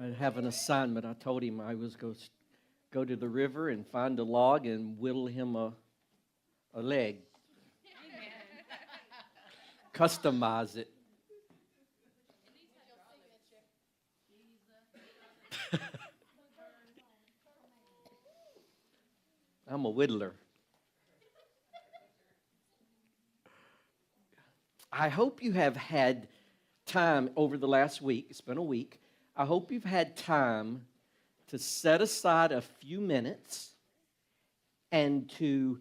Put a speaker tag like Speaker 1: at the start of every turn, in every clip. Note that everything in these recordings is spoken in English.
Speaker 1: I have an assignment. I told him I was going to go to the river and find a log and whittle him a leg. Customize it. I'm a whittler. I hope you have had time over the last week. It's been a week. I hope you've had time to set aside a few minutes and to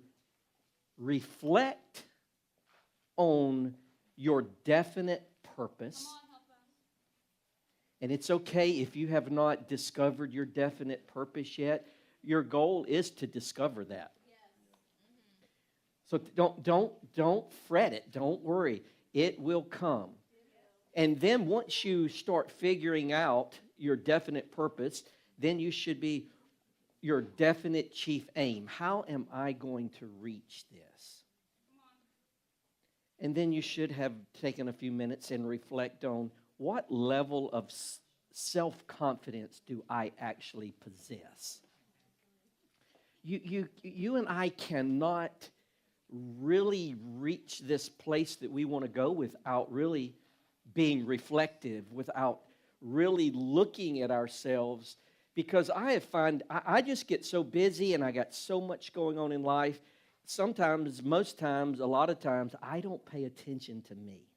Speaker 1: reflect on your definite purpose. And it's okay if you have not discovered your definite purpose yet. Your goal is to discover that. So don't fret it. Don't worry. It will come. And then once you start figuring out your definite purpose, then you should be your definite chief aim. How am I going to reach this? And then you should have taken a few minutes and reflect on what level of self-confidence do I actually possess? You and I cannot really reach this place that we want to go without really being reflective, without really looking at ourselves. Because I have found I just get so busy and I got so much going on in life. Sometimes, most times, a lot of times, I don't pay attention to me.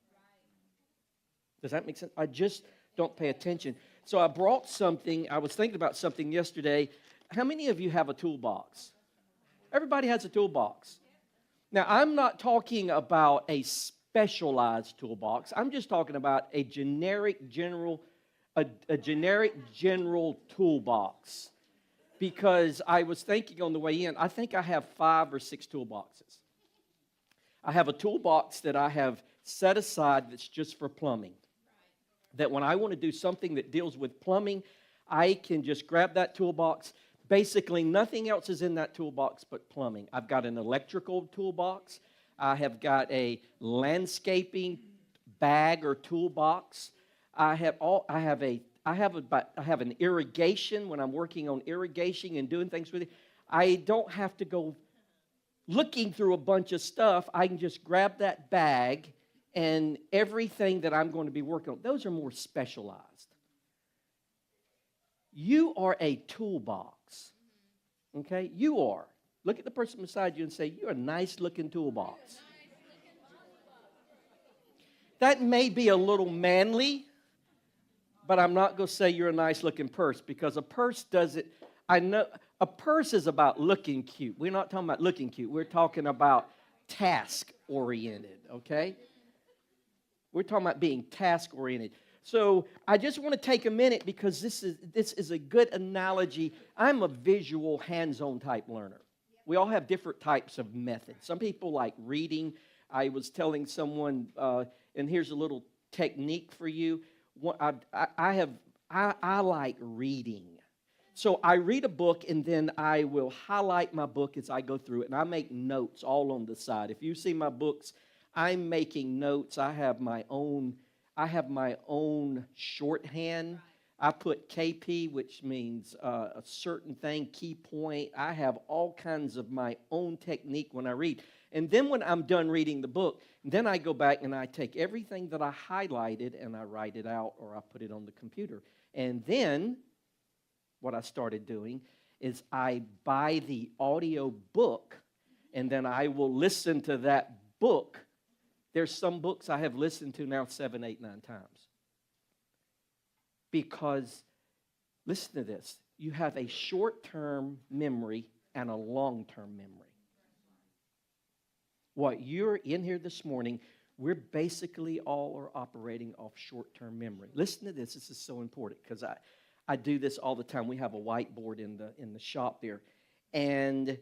Speaker 1: Does that make sense? I just don't pay attention. So I brought something. I was thinking about something yesterday. How many of you have a toolbox? Everybody has a toolbox. Now, I'm not talking about a specialized toolbox. I'm just talking about a generic general toolbox. Because I was thinking on the way in, I think I have 5 or 6 toolboxes. I have a toolbox that I have set aside that's just for plumbing. That when I want to do something that deals with plumbing, I can just grab that toolbox. Basically, nothing else is in that toolbox but plumbing. I've got an electrical toolbox. I have got a landscaping bag or toolbox. I have an irrigation when I'm working on irrigation and doing things with it. I don't have to go looking through a bunch of stuff. I can just grab that bag and everything that I'm going to be working on. Those are more specialized. You are a toolbox. Okay? You are. Look at the person beside you and say, you're a nice-looking toolbox. That may be a little manly, but I'm not going to say you're a nice-looking purse because a purse doesn't, I know, a purse is about looking cute. We're not talking about looking cute. We're talking about task-oriented, okay? We're talking about being task-oriented. So I just want to take a minute because this is a good analogy. I'm a visual, hands-on type learner. We all have different types of methods. Some people like reading. I was telling someone, and here's a little technique for you. I like reading. So I read a book, and then I will highlight my book as I go through it, and I make notes all on the side. If you see my books, I'm making notes. I have my own shorthand. I put KP, which means a certain thing, key point. I have all kinds of my own technique when I read. And then when I'm done reading the book, then I go back and I take everything that I highlighted and I write it out or I put it on the computer. And then what I started doing is I buy the audio book and then I will listen to that book. There's some books I have listened to now 7, 8, 9 times. Because, listen to this, you have a short-term memory and a long-term memory. What you're in here this morning, we're basically all are operating off short-term memory. Listen to this. This is so important because I do this all the time. We have a whiteboard in the shop there. And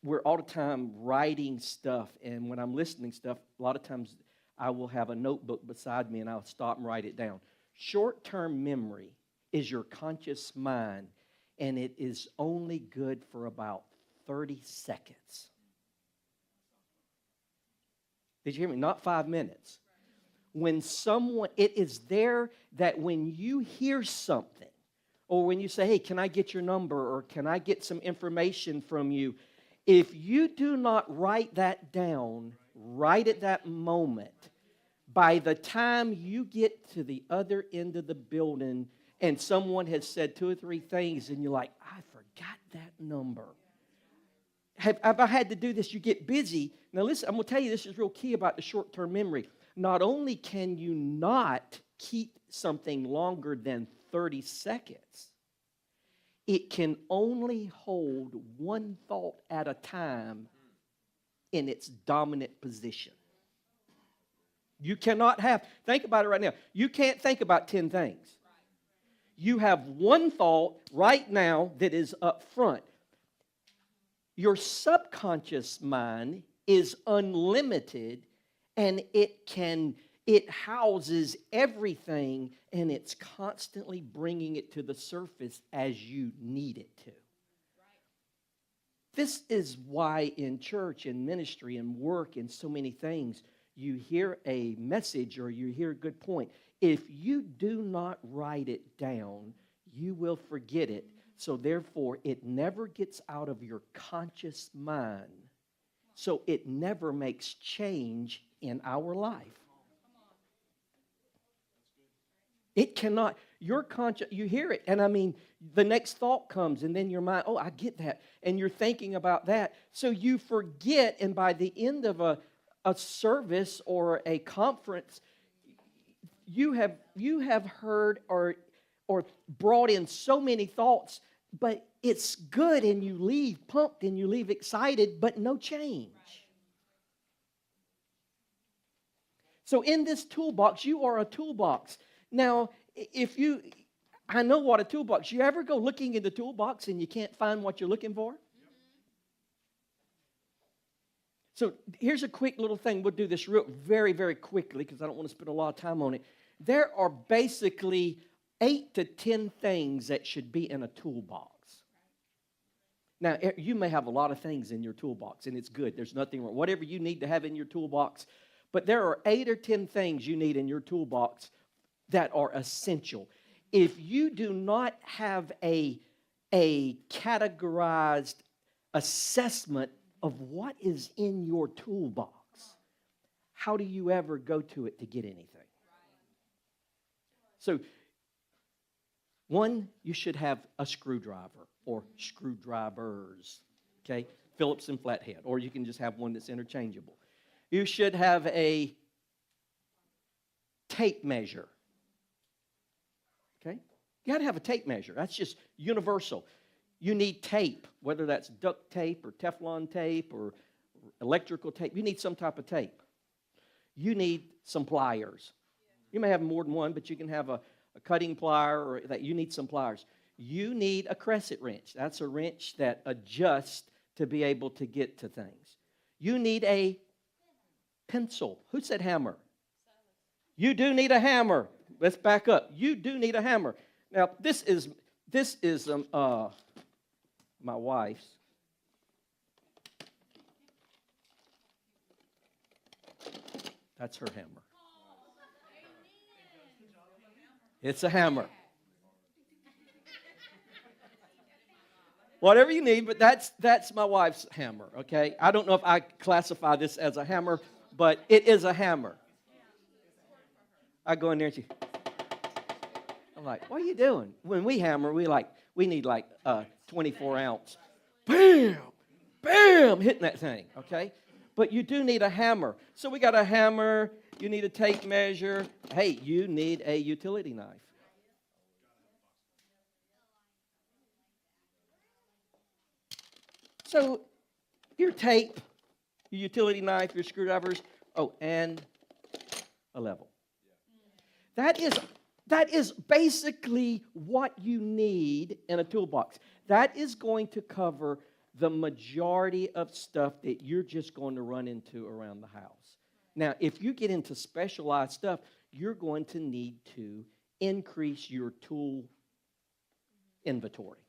Speaker 1: we're all the time writing stuff. And when I'm listening stuff, a lot of times I will have a notebook beside me and I'll stop and write it down. Short-term memory is your conscious mind. And it is only good for about 30 seconds. Did you hear me? Not 5 minutes. When someone, it is there that when you hear something or when you say, hey, can I get your number, or can I get some information from you? If you do not write that down right at that moment, by the time you get to the other end of the building and someone has said 2 or 3 things and you're like, I forgot that number. Have I had to do this? You get busy. Now listen, I'm going to tell you this is real key about the short-term memory. Not only can you not keep something longer than 30 seconds, it can only hold one thought at a time in its dominant position. You cannot think about it right now. You can't think about 10 things. You have one thought right now that is up front. Your subconscious mind is unlimited, and it houses everything, and it's constantly bringing it to the surface as you need it to. This is why in church and ministry and work and so many things, you hear a message or you hear a good point. If you do not write it down, you will forget it. So therefore, it never gets out of your conscious mind. So it never makes change in our life. It cannot. Your conscious, you hear it, and I mean, the next thought comes, and then your mind, oh, I get that, and you're thinking about that. So you forget, and by the end of a service or a conference, you have heard or brought in so many thoughts, but it's good, and you leave pumped and you leave excited, but no change. So in this toolbox, you are a toolbox. Now, I know what a toolbox. You ever go looking in the toolbox and you can't find what you're looking for? So here's a quick little thing. We'll do this very, very quickly because I don't want to spend a lot of time on it. There are basically 8 to 10 things that should be in a toolbox. Now, you may have a lot of things in your toolbox, and it's good. There's nothing wrong. Whatever you need to have in your toolbox. But there are 8 or 10 things you need in your toolbox that are essential. If you do not have a categorized assessment of what is in your toolbox, how do you ever go to it to get anything? So, one, you should have a screwdriver or screwdrivers, okay? Phillips and flathead, or you can just have one that's interchangeable. You should have a tape measure, okay? You got to have a tape measure. That's just universal. You need tape, whether that's duct tape or Teflon tape or electrical tape. You need some type of tape. You need some pliers. You may have more than one, but you can have a cutting plier, or that you need some pliers. You need a crescent wrench. That's a wrench that adjusts to be able to get to things. You need a pencil. Who said hammer? You do need a hammer. Let's back up. You do need a hammer. Now, this is my wife's. That's her hammer. It's a hammer. Whatever you need, but that's my wife's hammer, okay? I don't know if I classify this as a hammer, but it is a hammer. I go in there and she, I'm like, what are you doing? When we hammer, we need 24 ounce. Bam! Bam! Hitting that thing, okay? But you do need a hammer. So we got a hammer. You need a tape measure. Hey, you need a utility knife. So your tape, your utility knife, your screwdrivers, and a level. That is basically what you need in a toolbox. That is going to cover the majority of stuff that you're just going to run into around the house. Now, if you get into specialized stuff, you're going to need to increase your tool inventory.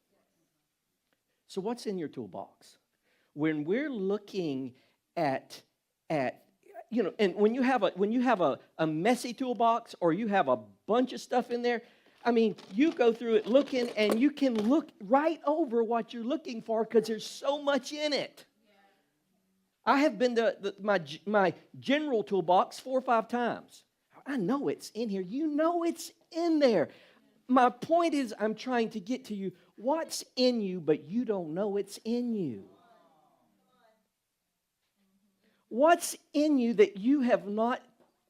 Speaker 1: So what's in your toolbox? When we're looking at and when you have a messy toolbox or you have a bunch of stuff in there, I mean, you go through it looking, and you can look right over what you're looking for because there's so much in it. I have been to my general toolbox 4 or 5 times. I know it's in here. You know it's in there. My point is, I'm trying to get to you. What's in you, but you don't know it's in you? What's in you that you have not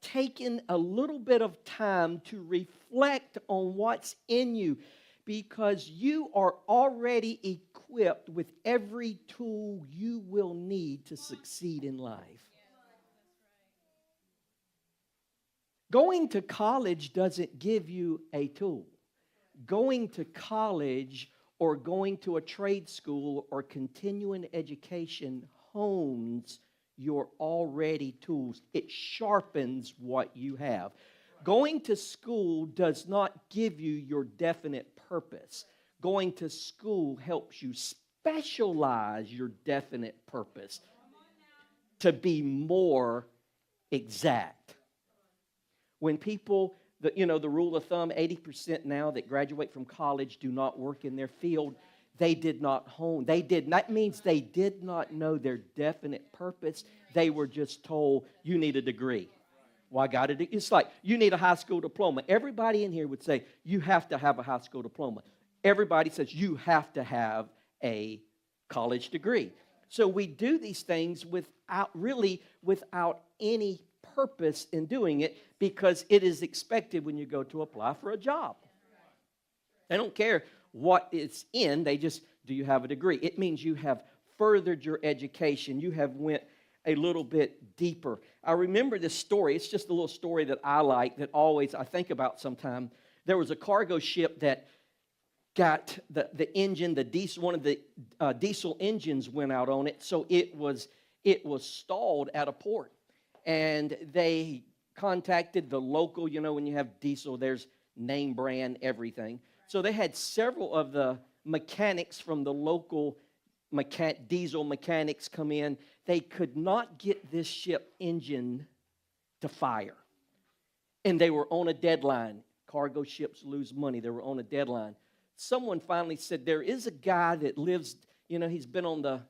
Speaker 1: taken a little bit of time to reflect on what's in you? Because you are already equipped with every tool you will need to succeed in life. Going to college doesn't give you a tool. Going to college or going to a trade school or continuing education hones your already tools. It sharpens what you have. Going to school does not give you your definite purpose. Going to school helps you specialize your definite purpose to be more exact. When people, the rule of thumb, 80% now that graduate from college do not work in their field. They did not hone. That means they did not know their definite purpose. They were just told, you need a degree. Well, I got it. It's like, you need a high school diploma. Everybody in here would say, you have to have a high school diploma. Everybody says, you have to have a college degree. So we do these things without any purpose in doing it, because it is expected when you go to apply for a job. They don't care what it's in. They just, do you have a degree? It means you have furthered your education. You have went a little bit deeper. I remember this story. It's just a little story that I like, that always I think about sometime. There was a cargo ship that got the engine, the diesel, one of the diesel engines went out on it, so it was stalled at a port. And they contacted the local, when you have diesel, there's name brand, everything. So they had several of the mechanics from the local diesel mechanics come in. They could not get this ship engine to fire. And they were on a deadline. Cargo ships lose money. They were on a deadline. Someone finally said, there is a guy that lives, he's been on the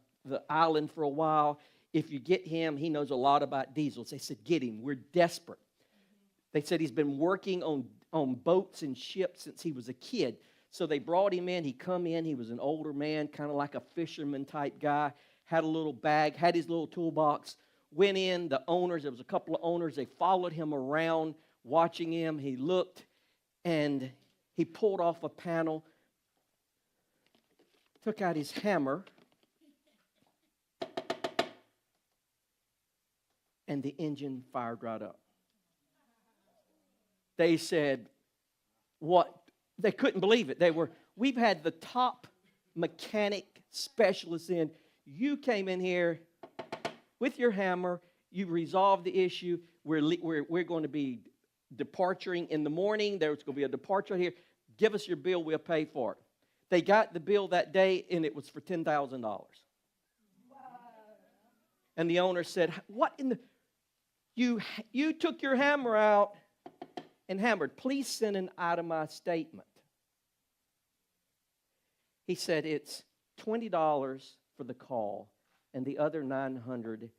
Speaker 1: island for a while. If you get him, he knows a lot about diesels. They said, get him. We're desperate. They said he's been working on boats and ships since he was a kid. So they brought him in. He come in. He was an older man, kind of like a fisherman type guy, had a little bag, had his little toolbox, went in. The owners, there was a couple of owners, they followed him around, watching him. He looked, and he pulled off a panel, took out his hammer, and the engine fired right up. They said, what? They couldn't believe it. We've had the top mechanic specialists in. You came in here with your hammer. You resolved the issue. We're going to be departuring in the morning. There's going to be a departure here. Give us your bill. We'll pay for it. They got the bill that day, and it was for $10,000. And the owner said, what in the... You took your hammer out and hammered. Please send an itemized statement. He said it's $20 for the call, and the other $990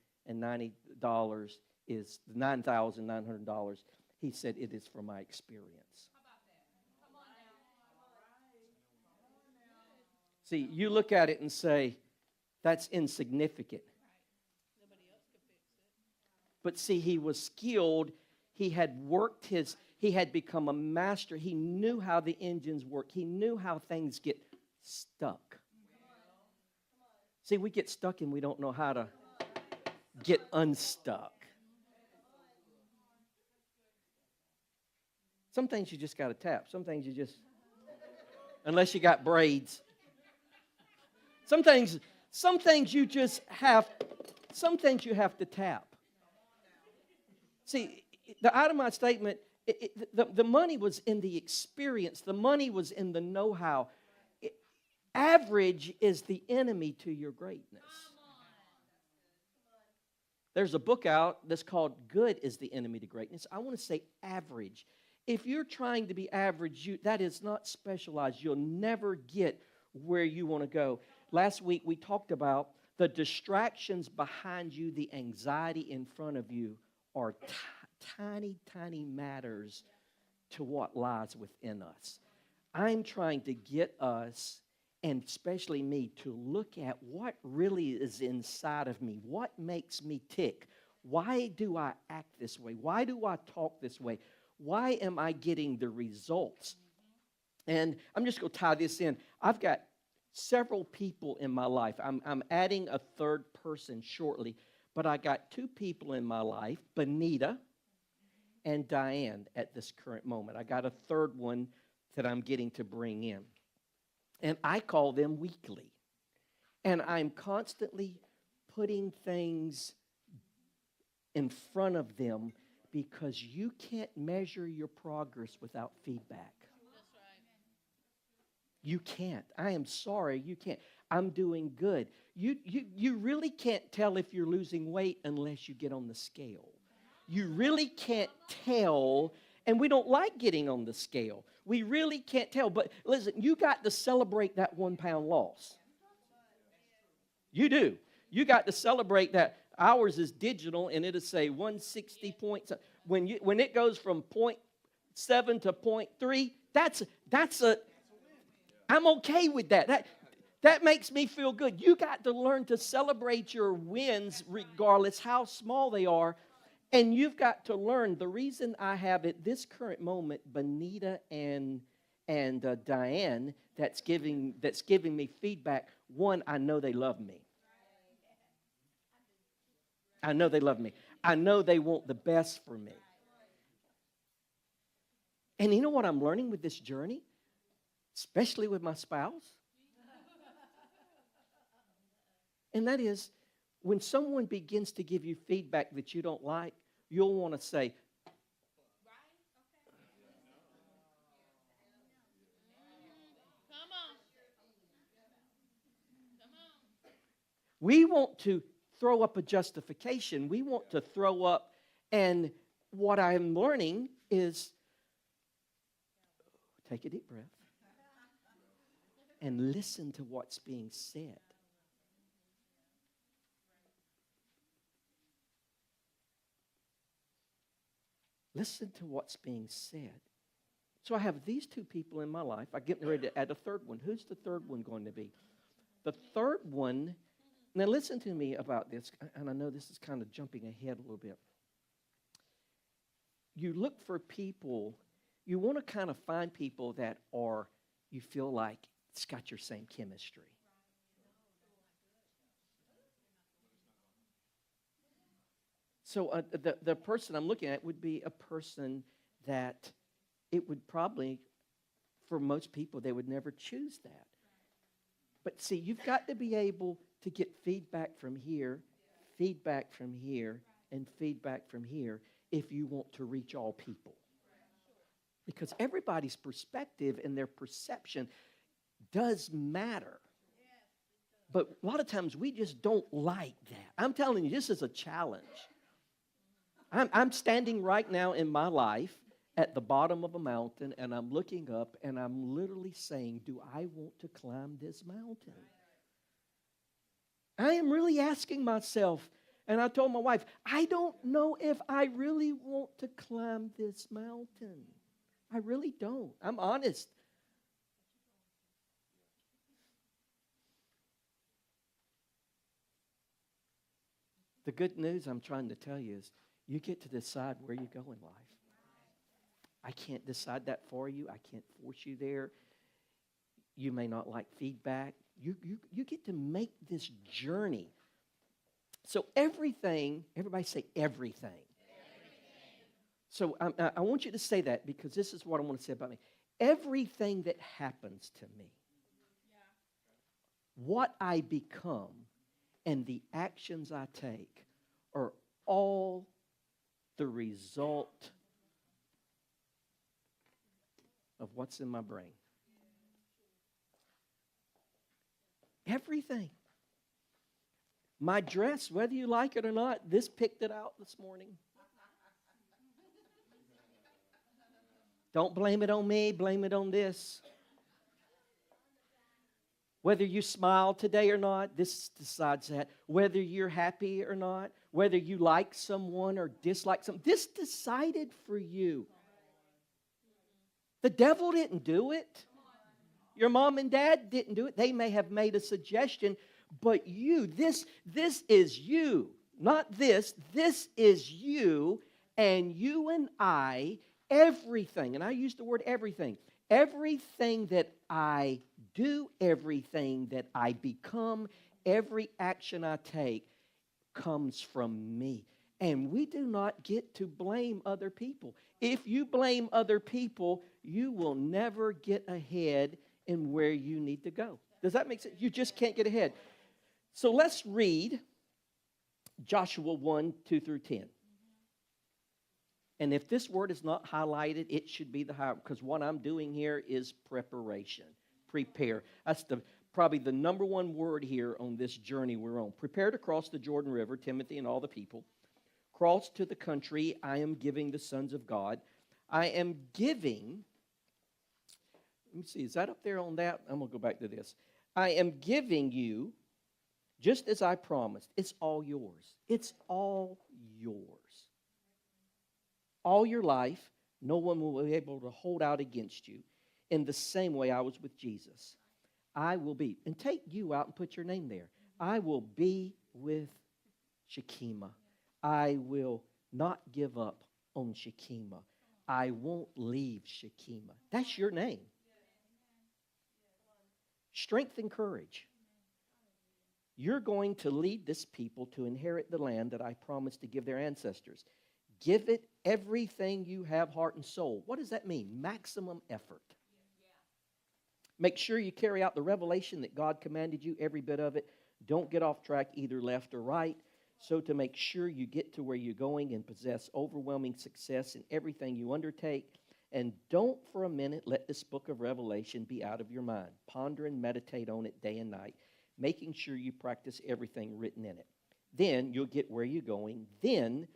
Speaker 1: is $9,900. He said it is for my experience. See, you look at it and say, that's insignificant. But see, he was skilled. He had he had become a master. He knew how the engines work. He knew how things get stuck. See, we get stuck and we don't know how to get unstuck. Some things you just got to tap. Some things you just, unless you got braids. Some things you just have, some things you have to tap. See, the itemized statement, the money was in the experience. The money was in the know-how. Average is the enemy to your greatness. There's a book out that's called Good is the Enemy to Greatness. I want to say average if you're trying to be average, that is not specialized. You'll never get where you want to go. Last week we talked about the distractions behind you, the anxiety in front of you are tiny, tiny matters to what lies within us. I'm trying to get us, and especially me, to look at what really is inside of me. What makes me tick? Why do I act this way? Why do I talk this way? Why am I getting the results? And I'm just going to tie this in. I've got several people in my life. I'm adding a third person shortly, but I got two people in my life, Benita and Diane, at this current moment. I got a third one that I'm getting to bring in. And I call them weekly. And I'm constantly putting things in front of them because you can't measure your progress without feedback. You can't. I am sorry, you can't. I'm doing good. You really can't tell if you're losing weight unless you get on the scale. You really can't tell, and we don't like getting on the scale. We really can't tell. But listen, you got to celebrate that 1 pound loss. You do. You got to celebrate that. Ours is digital, and it'll say 160 points. When it goes from 0.7 to 0.3, that's a. I'm okay with that. That makes me feel good. You got to learn to celebrate your wins, regardless how small they are. And you've got to learn. The reason I have at this current moment Benita and Diane that's giving me feedback. One, I know they love me. I know they love me. I know they want the best for me. And you know what I'm learning with this journey? Especially with my spouse? And that is, when someone begins to give you feedback that you don't like, you'll want to say, we want to throw up a justification. We want to throw up, and what I'm learning is take a deep breath and listen to what's being said. Listen to what's being said. So I have these two people in my life. I'm getting ready to add a third one. Who's the third one going to be? The third one, now listen to me about this, and I know this is kind of jumping ahead a little bit. You look for people, you want to kind of find people that you feel like it's got your same chemistry. So the person I'm looking at would be a person that it would probably, for most people, they would never choose that. But see, you've got to be able to get feedback from here, feedback from here, and feedback from here if you want to reach all people. Because everybody's perspective and their perception does matter. But a lot of times we just don't like that. I'm telling you, this is a challenge. I'm standing right now in my life at the bottom of a mountain, and I'm looking up, and I'm literally saying, do I want to climb this mountain? I am really asking myself, and I told my wife, I don't know if I really want to climb this mountain. I really don't. I'm honest. The good news I'm trying to tell you is you get to decide where you go in life. I can't decide that for you. I can't force you there. You may not like feedback. You get to make this journey. So everything, everybody say everything. So I want you to say that because this is what I want to say about me. Everything that happens to me, what I become, and the actions I take are all the result of what's in my brain. Everything. My dress, whether you like it or not, this picked it out this morning. Don't blame it on me, blame it on this. Whether you smile today or not, this decides that. Whether you're happy or not, whether you like someone or dislike someone, this decided for you. The devil didn't do it. Your mom and dad didn't do it. They may have made a suggestion, but you, this is you. Not this. This is you, and you and I, everything, and I use the word everything, everything that I do, everything that I become, every action I take comes from me. And we do not get to blame other people. If you blame other people, you will never get ahead in where you need to go. Does that make sense? You just can't get ahead. So let's read Joshua 1, 2 through 10. And if this word is not highlighted, it should be the highlight, because what I'm doing here is preparation. Prepare. That's probably the number one word here on this journey we're on. Prepare to cross the Jordan River, Timothy and all the people. Cross to the country I am giving the sons of God. I am giving, let me see, is that up there on that? I'm going to go back to this. I am giving you, just as I promised, it's all yours. It's all yours. All your life, no one will be able to hold out against you in the same way I was with Jesus. I will be, and take you out and put your name there. I will be with Shekhinah. I will not give up on Shekhinah. I won't leave Shekhinah. That's your name. Strength and courage. You're going to lead this people to inherit the land that I promised to give their ancestors. Give it everything you have, heart and soul. What does that mean? Maximum effort. Make sure you carry out the revelation that God commanded you, every bit of it. Don't get off track either left or right. So to make sure you get to where you're going and possess overwhelming success in everything you undertake. And don't for a minute let this book of Revelation be out of your mind. Ponder and meditate on it day and night, making sure you practice everything written in it. Then you'll get where you're going. Then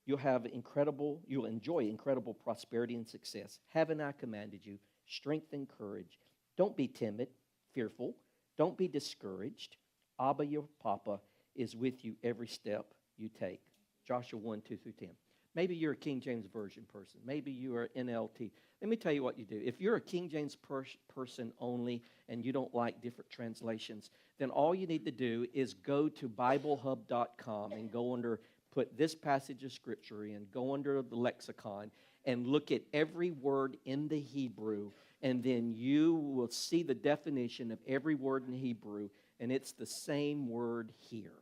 Speaker 1: you'll enjoy incredible prosperity and success. Haven't I commanded you? Strength and courage. Don't be timid, fearful. Don't be discouraged. Abba, your Papa, is with you every step you take. Joshua 1, 2 through 10. Maybe you're a King James Version person. Maybe you are NLT. Let me tell you what you do. If you're a King James person only and you don't like different translations, then all you need to do is go to BibleHub.com and go under, put this passage of Scripture in, go under the lexicon, and look at every word in the Hebrew, and then you will see the definition of every word in Hebrew, and it's the same word here.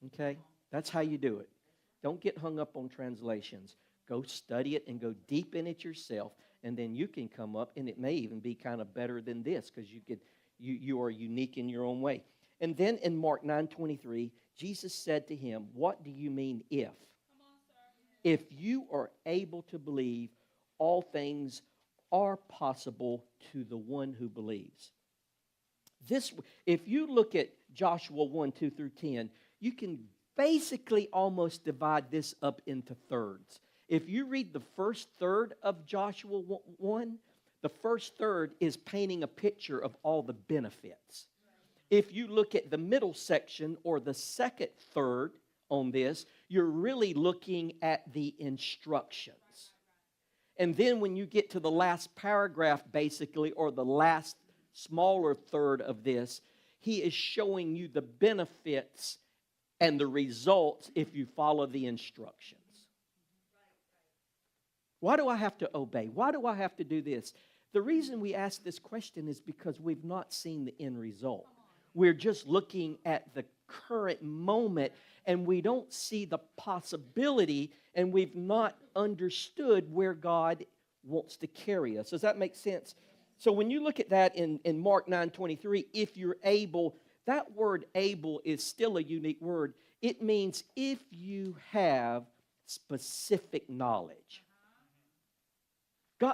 Speaker 1: Okay? That's how you do it. Don't get hung up on translations. Go study it and go deep in it yourself, and then you can come up, and it may even be kind of better than this, because you are unique in your own way. And then in Mark 9:23, Jesus said to him, "What do you mean if? If you are able to believe, all things are possible to the one who believes." If you look at Joshua 1, 2 through 10, you can basically almost divide this up into thirds. If you read the first third of Joshua 1, the first third is painting a picture of all the benefits. If you look at the middle section or the second third on this, you're really looking at the instructions. And then when you get to the last paragraph, basically, or the last smaller third of this, he is showing you the benefits and the results if you follow the instructions. Why do I have to obey? Why do I have to do this? The reason we ask this question is because we've not seen the end result. We're just looking at the current moment, and we don't see the possibility, and we've not understood where God wants to carry us. Does that make sense? So when you look at that in Mark 9:23, if you're able, that word able is still a unique word. It means if you have specific knowledge.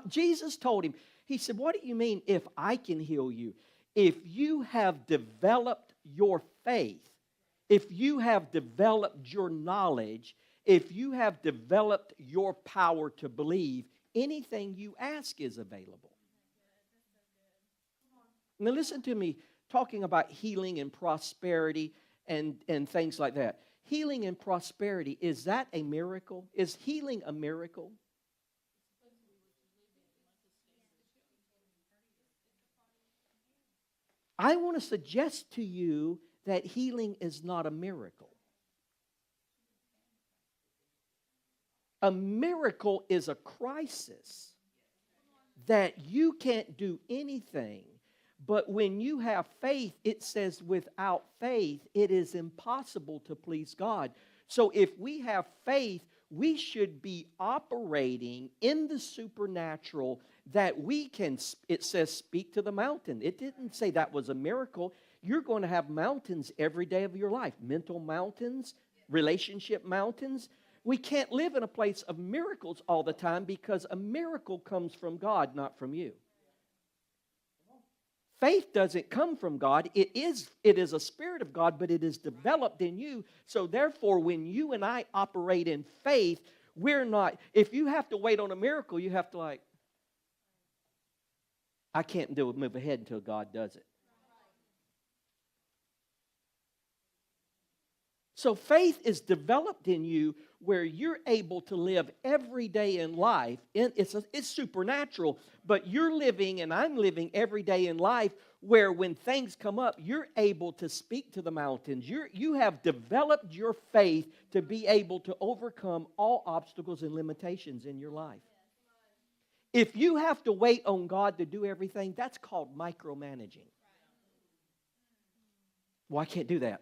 Speaker 1: Jesus told him, he said, "What do you mean if I can heal you? If you have developed your faith, if you have developed your knowledge, If you have developed your power to believe, anything you ask is available. Now listen to me talking about healing and prosperity and things like that. Healing and prosperity, is that a miracle? Is healing a miracle? I want to suggest to you that healing is not a miracle. A miracle is a crisis that you can't do anything. But when you have faith, it says without faith, it is impossible to please God. So if we have faith, we should be operating in the supernatural that we can, it says, speak to the mountain. It didn't say that was a miracle. You're going to have mountains every day of your life. Mental mountains, relationship mountains. We can't live in a place of miracles all the time because a miracle comes from God, not from you. Faith doesn't come from God. It is a spirit of God, but it is developed in you. So therefore, when you and I operate in faith, we're not, if you have to wait on a miracle, you have to I can't move ahead until God does it. So faith is developed in you where you're able to live every day in life. It's supernatural, but you're living and I'm living every day in life where when things come up, you're able to speak to the mountains. You have developed your faith to be able to overcome all obstacles and limitations in your life. If you have to wait on God to do everything, that's called micromanaging. Well, I can't do that.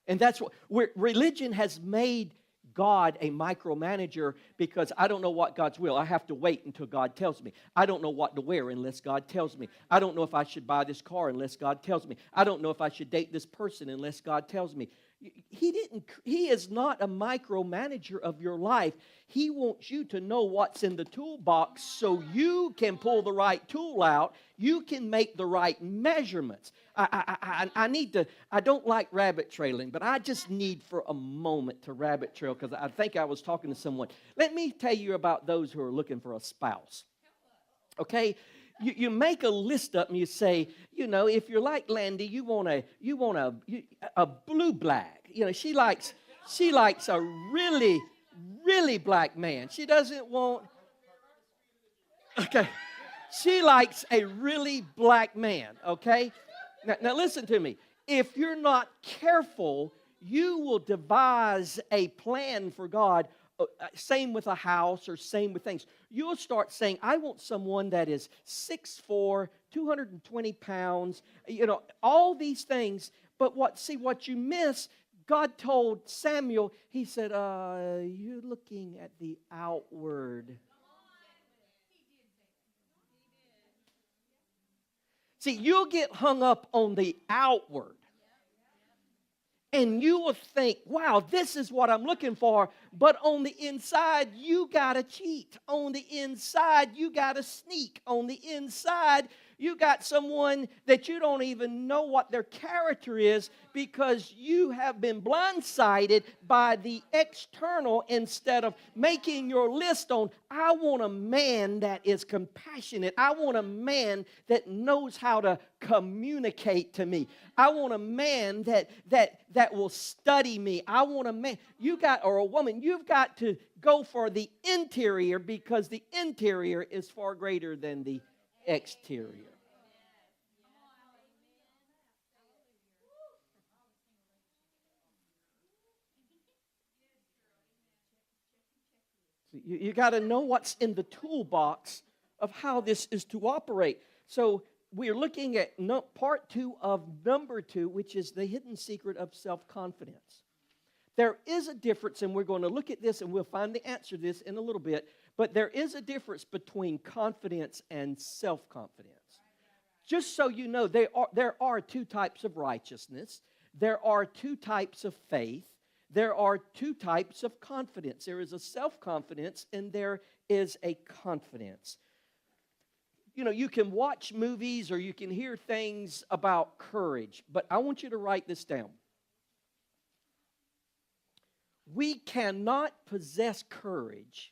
Speaker 1: And that's where religion has made God a micromanager because I don't know what God's will. I have to wait until God tells me. I don't know what to wear unless God tells me. I don't know if I should buy this car unless God tells me. I don't know if I should date this person unless God tells me. He is not a micromanager of your life. He wants you to know what's in the toolbox so you can pull the right tool out. You can make the right measurements. I don't like rabbit trailing, but I just need for a moment to rabbit trail because I think I was talking to someone. Let me tell you about those who are looking for a spouse. Okay? You make a list up and you say, if you're like Landy, you want a blue black. She likes a really, really black man. She doesn't want. Okay, she likes a really black man. Okay, now listen to me. If you're not careful, you will devise a plan for God. Same with a house or same with things. You'll start saying, I want someone that is 6'4", 220 pounds, all these things. But what you miss, God told Samuel, he said, you're looking at the outward. See, you'll get hung up on the outward. And you will think, wow, this is what I'm looking for. But on the inside, you got to cheat. On the inside, you got to sneak. On the inside, you got someone that you don't even know what their character is because you have been blindsided by the external instead of making your list on, I want a man that is compassionate. I want a man that knows how to communicate to me. I want a man that will study me. I want a man, or a woman, you've got to go for the interior because the interior is far greater than the exterior. You got to know what's in the toolbox of how this is to operate. So we're looking at part 2 of number 2, which is the hidden secret of self-confidence. There is a difference, and we're going to look at this, and we'll find the answer to this in a little bit, but there is a difference between confidence and self-confidence. Just so you know, there are 2 types of righteousness. There are 2 types of faith. There are 2 types of confidence. There is a self-confidence, and there is a confidence. You can watch movies or you can hear things about courage, but I want you to write this down. We cannot possess courage.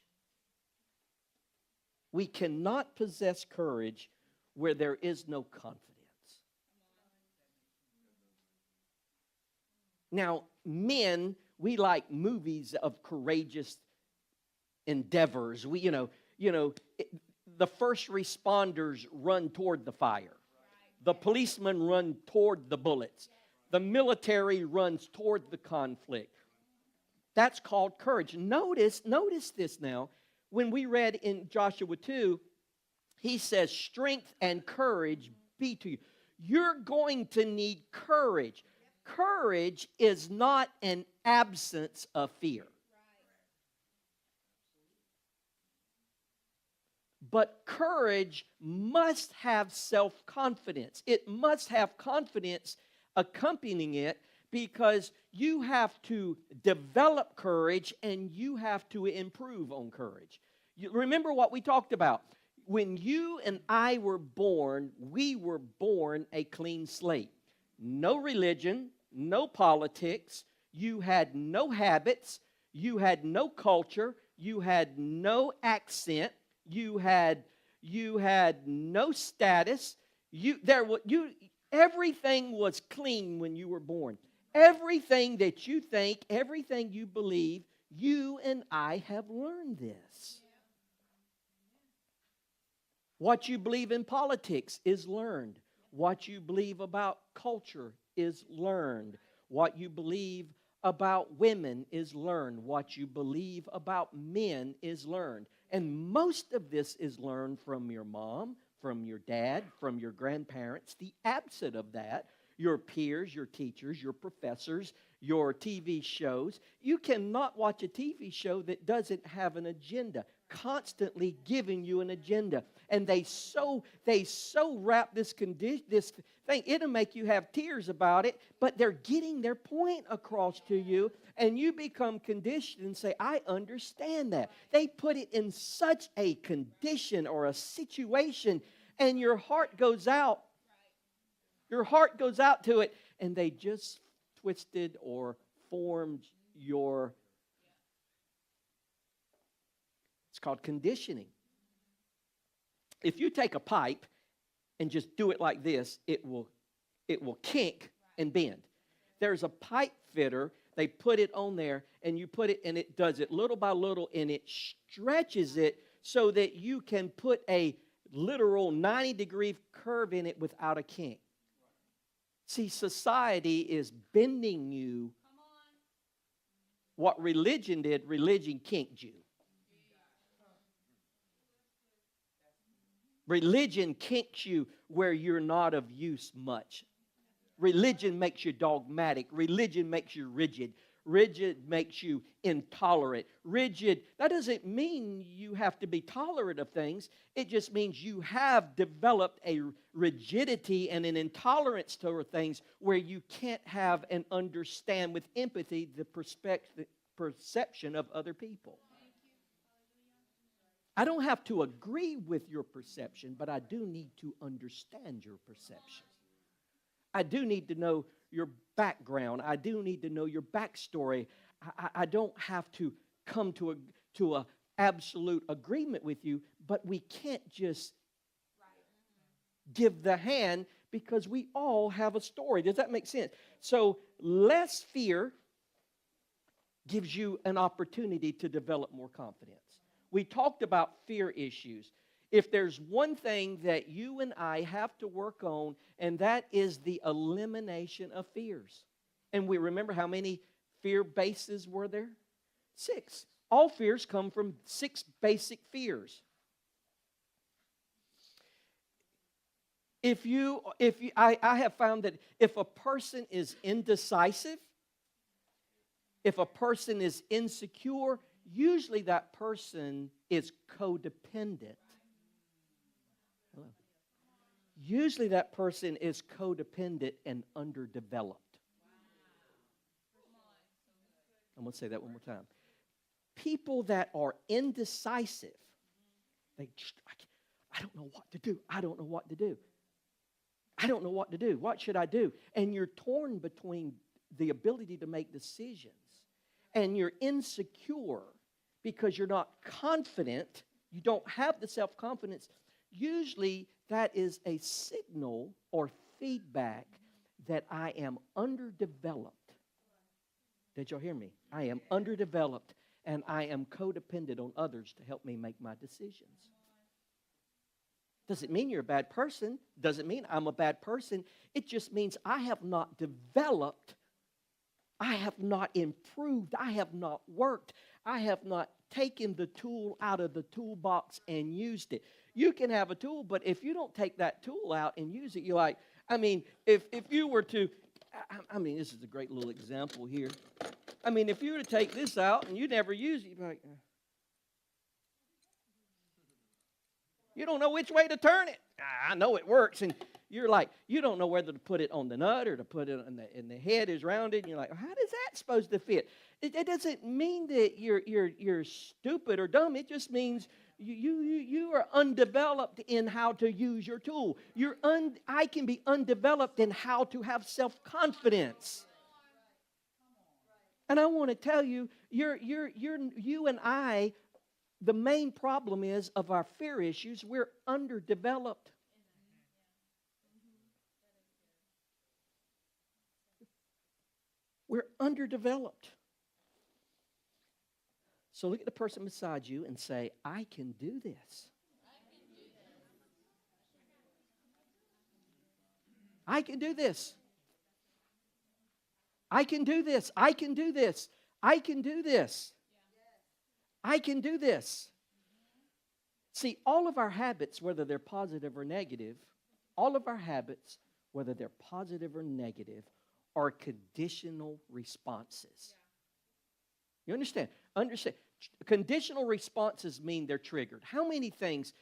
Speaker 1: We cannot possess courage where there is no confidence. Now, men, we like movies of courageous endeavors. The first responders run toward the fire. The policemen run toward the bullets. The military runs toward the conflict. That's called courage. Notice this now. When we read in Joshua 2, he says, strength and courage be to you. You're going to need courage. Courage is not an absence of fear. But courage must have self-confidence. It must have confidence accompanying it, because you have to develop courage and you have to improve on courage. You remember what we talked about. When you and I were born, we were born a clean slate. No religion, no politics, you had no habits, you had no culture, you had no accent, you had no status. Everything was clean when you were born. Everything that you think, everything you believe, you and I have learned this. What you believe in politics is learned. What you believe about culture is learned. What you believe about women is learned. What you believe about men is learned. And most of this is learned from your mom, from your dad, from your grandparents. The absent of that, your peers, your teachers, your professors, your TV shows. You cannot watch a TV show that doesn't have an agenda, constantly giving you an agenda. And they so wrap this thing, it'll make you have tears about it, but they're getting their point across to you, and you become conditioned and say, I understand that. They put it in such a condition or a situation, and your heart goes out. Your heart goes out to it, and they just twisted or formed your... It's called conditioning. If you take a pipe and just do it like this, it will kink and bend. There's a pipe fitter, they put it on there, and you put it, and it does it little by little, and it stretches it so that you can put a literal 90-degree curve in it without a kink. See, society is bending you. What religion did, religion kinked you. Religion kinks you where you're not of use much. Religion makes you dogmatic. Religion makes you rigid. Rigid makes you intolerant. Rigid, that doesn't mean you have to be tolerant of things. It just means you have developed a rigidity and an intolerance toward things where you can't have and understand with empathy the perception of other people. I don't have to agree with your perception, but I do need to understand your perception. I do need to know your background. I do need to know your backstory. I don't have to come to a absolute agreement with you, but we can't just give the hand because we all have a story. Does that make sense? So less fear gives you an opportunity to develop more confidence. We talked about fear issues. If there's one thing that you and I have to work on, and that is the elimination of fears. And we remember how many fear bases were there? 6. All fears come from 6 basic fears. I have found that if a person is indecisive, if a person is insecure, usually that person is codependent. Usually that person is codependent and underdeveloped. I'm going to say that one more time. People that are indecisive, I don't know what to do. I don't know what to do. I don't know what to do. What should I do? And you're torn between the ability to make decisions. and you're insecure because you're not confident, you don't have the self-confidence, usually that is a signal or feedback that I am underdeveloped. Did y'all hear me? I am underdeveloped, and I am codependent on others to help me make my decisions. Doesn't mean you're a bad person. Doesn't mean I'm a bad person. It just means I have not developed. I have not improved. I have not worked. I have not taken the tool out of the toolbox and used it. You can have a tool, but if you don't take that tool out and use it, you're like, if you were to, this is a great little example here. If you were to take this out and you never use it, you'd be like, you don't know which way to turn it. I know it works. And you're like, you don't know whether to put it on the nut or to put it in the head is rounded. And you're like, how is that supposed to fit? It doesn't mean that you're stupid or dumb. It just means you are undeveloped in how to use your tool. I can be undeveloped in how to have self-confidence. And I want to tell you, you and I, the main problem is of our fear issues, we're underdeveloped. We're underdeveloped. So look at the person beside you and say, I can do this. I can do this. I can do this. I can do this. I can do this. I can do this. See, all of our habits, whether they're positive or negative, all of our habits, whether they're positive or negative, are conditional responses. You understand? Understand. Conditional responses mean they're triggered. How many things,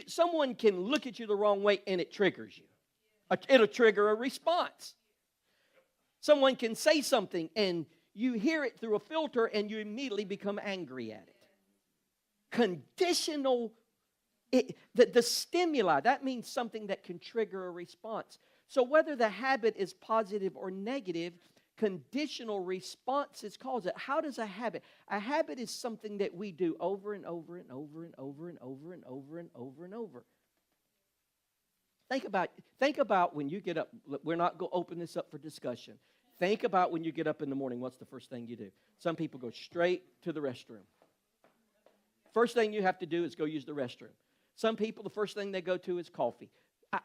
Speaker 1: someone can look at you the wrong way and it triggers you. It'll trigger a response. Someone can say something and you hear it through a filter and you immediately become angry at it. Conditional, the stimuli, that means something that can trigger a response. So whether the habit is positive or negative, conditional responses cause it. How does a habit? A habit is something that we do over and over and over and over and over and over and over and over. Think about when you get up. We're not going to open this up for discussion. Think about when you get up in the morning, what's the first thing you do? Some people go straight to the restroom. First thing you have to do is go use the restroom. Some people, the first thing they go to is coffee.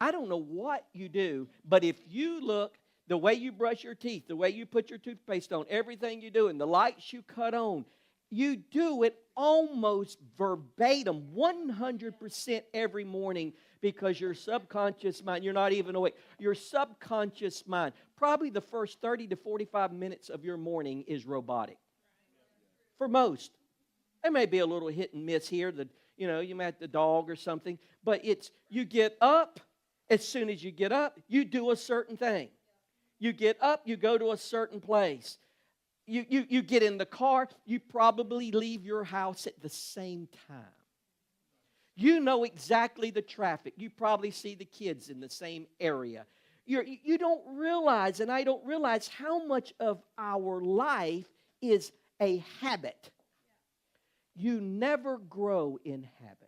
Speaker 1: I don't know what you do, but if you look, the way you brush your teeth, the way you put your toothpaste on, everything you do, and the lights you cut on, you do it almost verbatim, 100% every morning, because your subconscious mind, you're not even awake, your subconscious mind, probably the first 30 to 45 minutes of your morning is robotic. For most. There may be a little hit and miss here, you met the dog or something, but you get up, as soon as you get up, you do a certain thing. You get up, you go to a certain place. You get in the car, you probably leave your house at the same time. You know exactly the traffic. You probably see the kids in the same area. You don't realize, and I don't realize, how much of our life is a habit. You never grow in habits.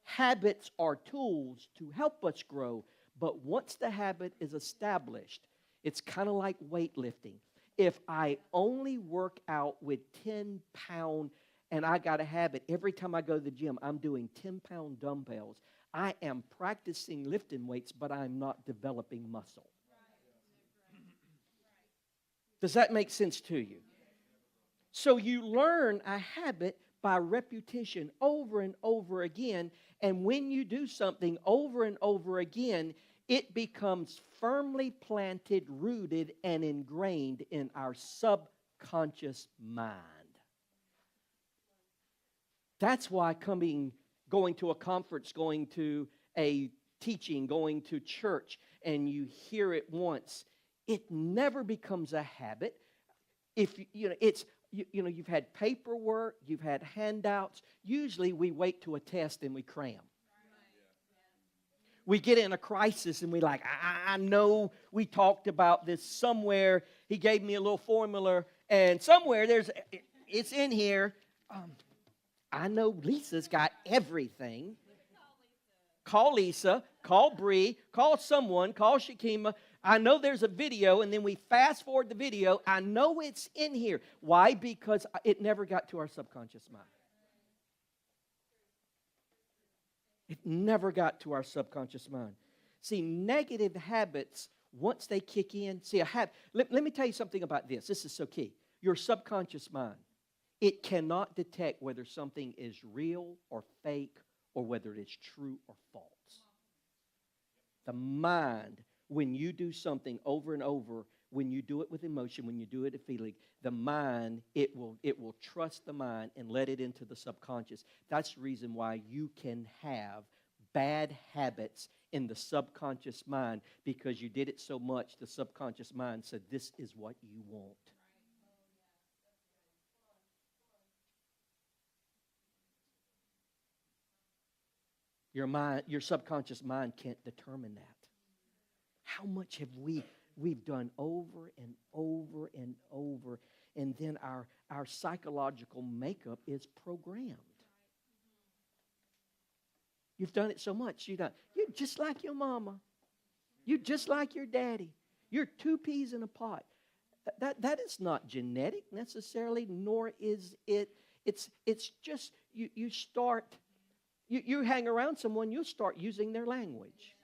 Speaker 1: Habits are tools to help us grow, but once the habit is established, it's kind of like weightlifting. If I only work out with 10-pound, and I got a habit, every time I go to the gym, I'm doing 10-pound dumbbells, I am practicing lifting weights, but I'm not developing muscle. Does that make sense to you? So you learn a habit by repetition over and over again, and when you do something over and over again, it becomes firmly planted, rooted, and ingrained in our subconscious mind. That's why going to a conference, going to a teaching, going to church, and you hear it once, it never becomes a habit. If you've had paperwork, you've had handouts. Usually we wait to a test and we cram. We get in a crisis and we're like, I know we talked about this somewhere. He gave me a little formula And somewhere it's in here. Um, I know Lisa's got everything. Call Lisa, call Bree, call someone, call Shakima. I know there's a video, and then we fast forward the video. I know it's in here. Why? Because it never got to our subconscious mind. It never got to our subconscious mind. See, negative habits, once they kick in, let me tell you something about this. This is so key. Your subconscious mind, it cannot detect whether something is real or fake or whether it is true or false. The mind, when you do something over and over, when you do it with emotion, when you do it with feeling, the mind, it will trust the mind and let it into the subconscious. That's the reason why you can have bad habits in the subconscious mind, because you did it so much, the subconscious mind said, this is what you want. Your subconscious mind can't determine that. How much have we've done over and over and over, and then our psychological makeup is programmed. You've done it so much. You're just like your mama. You're just like your daddy. You're two peas in a pot. That is not genetic necessarily, nor is it. It's just you start. You hang around someone, you'll start using their language.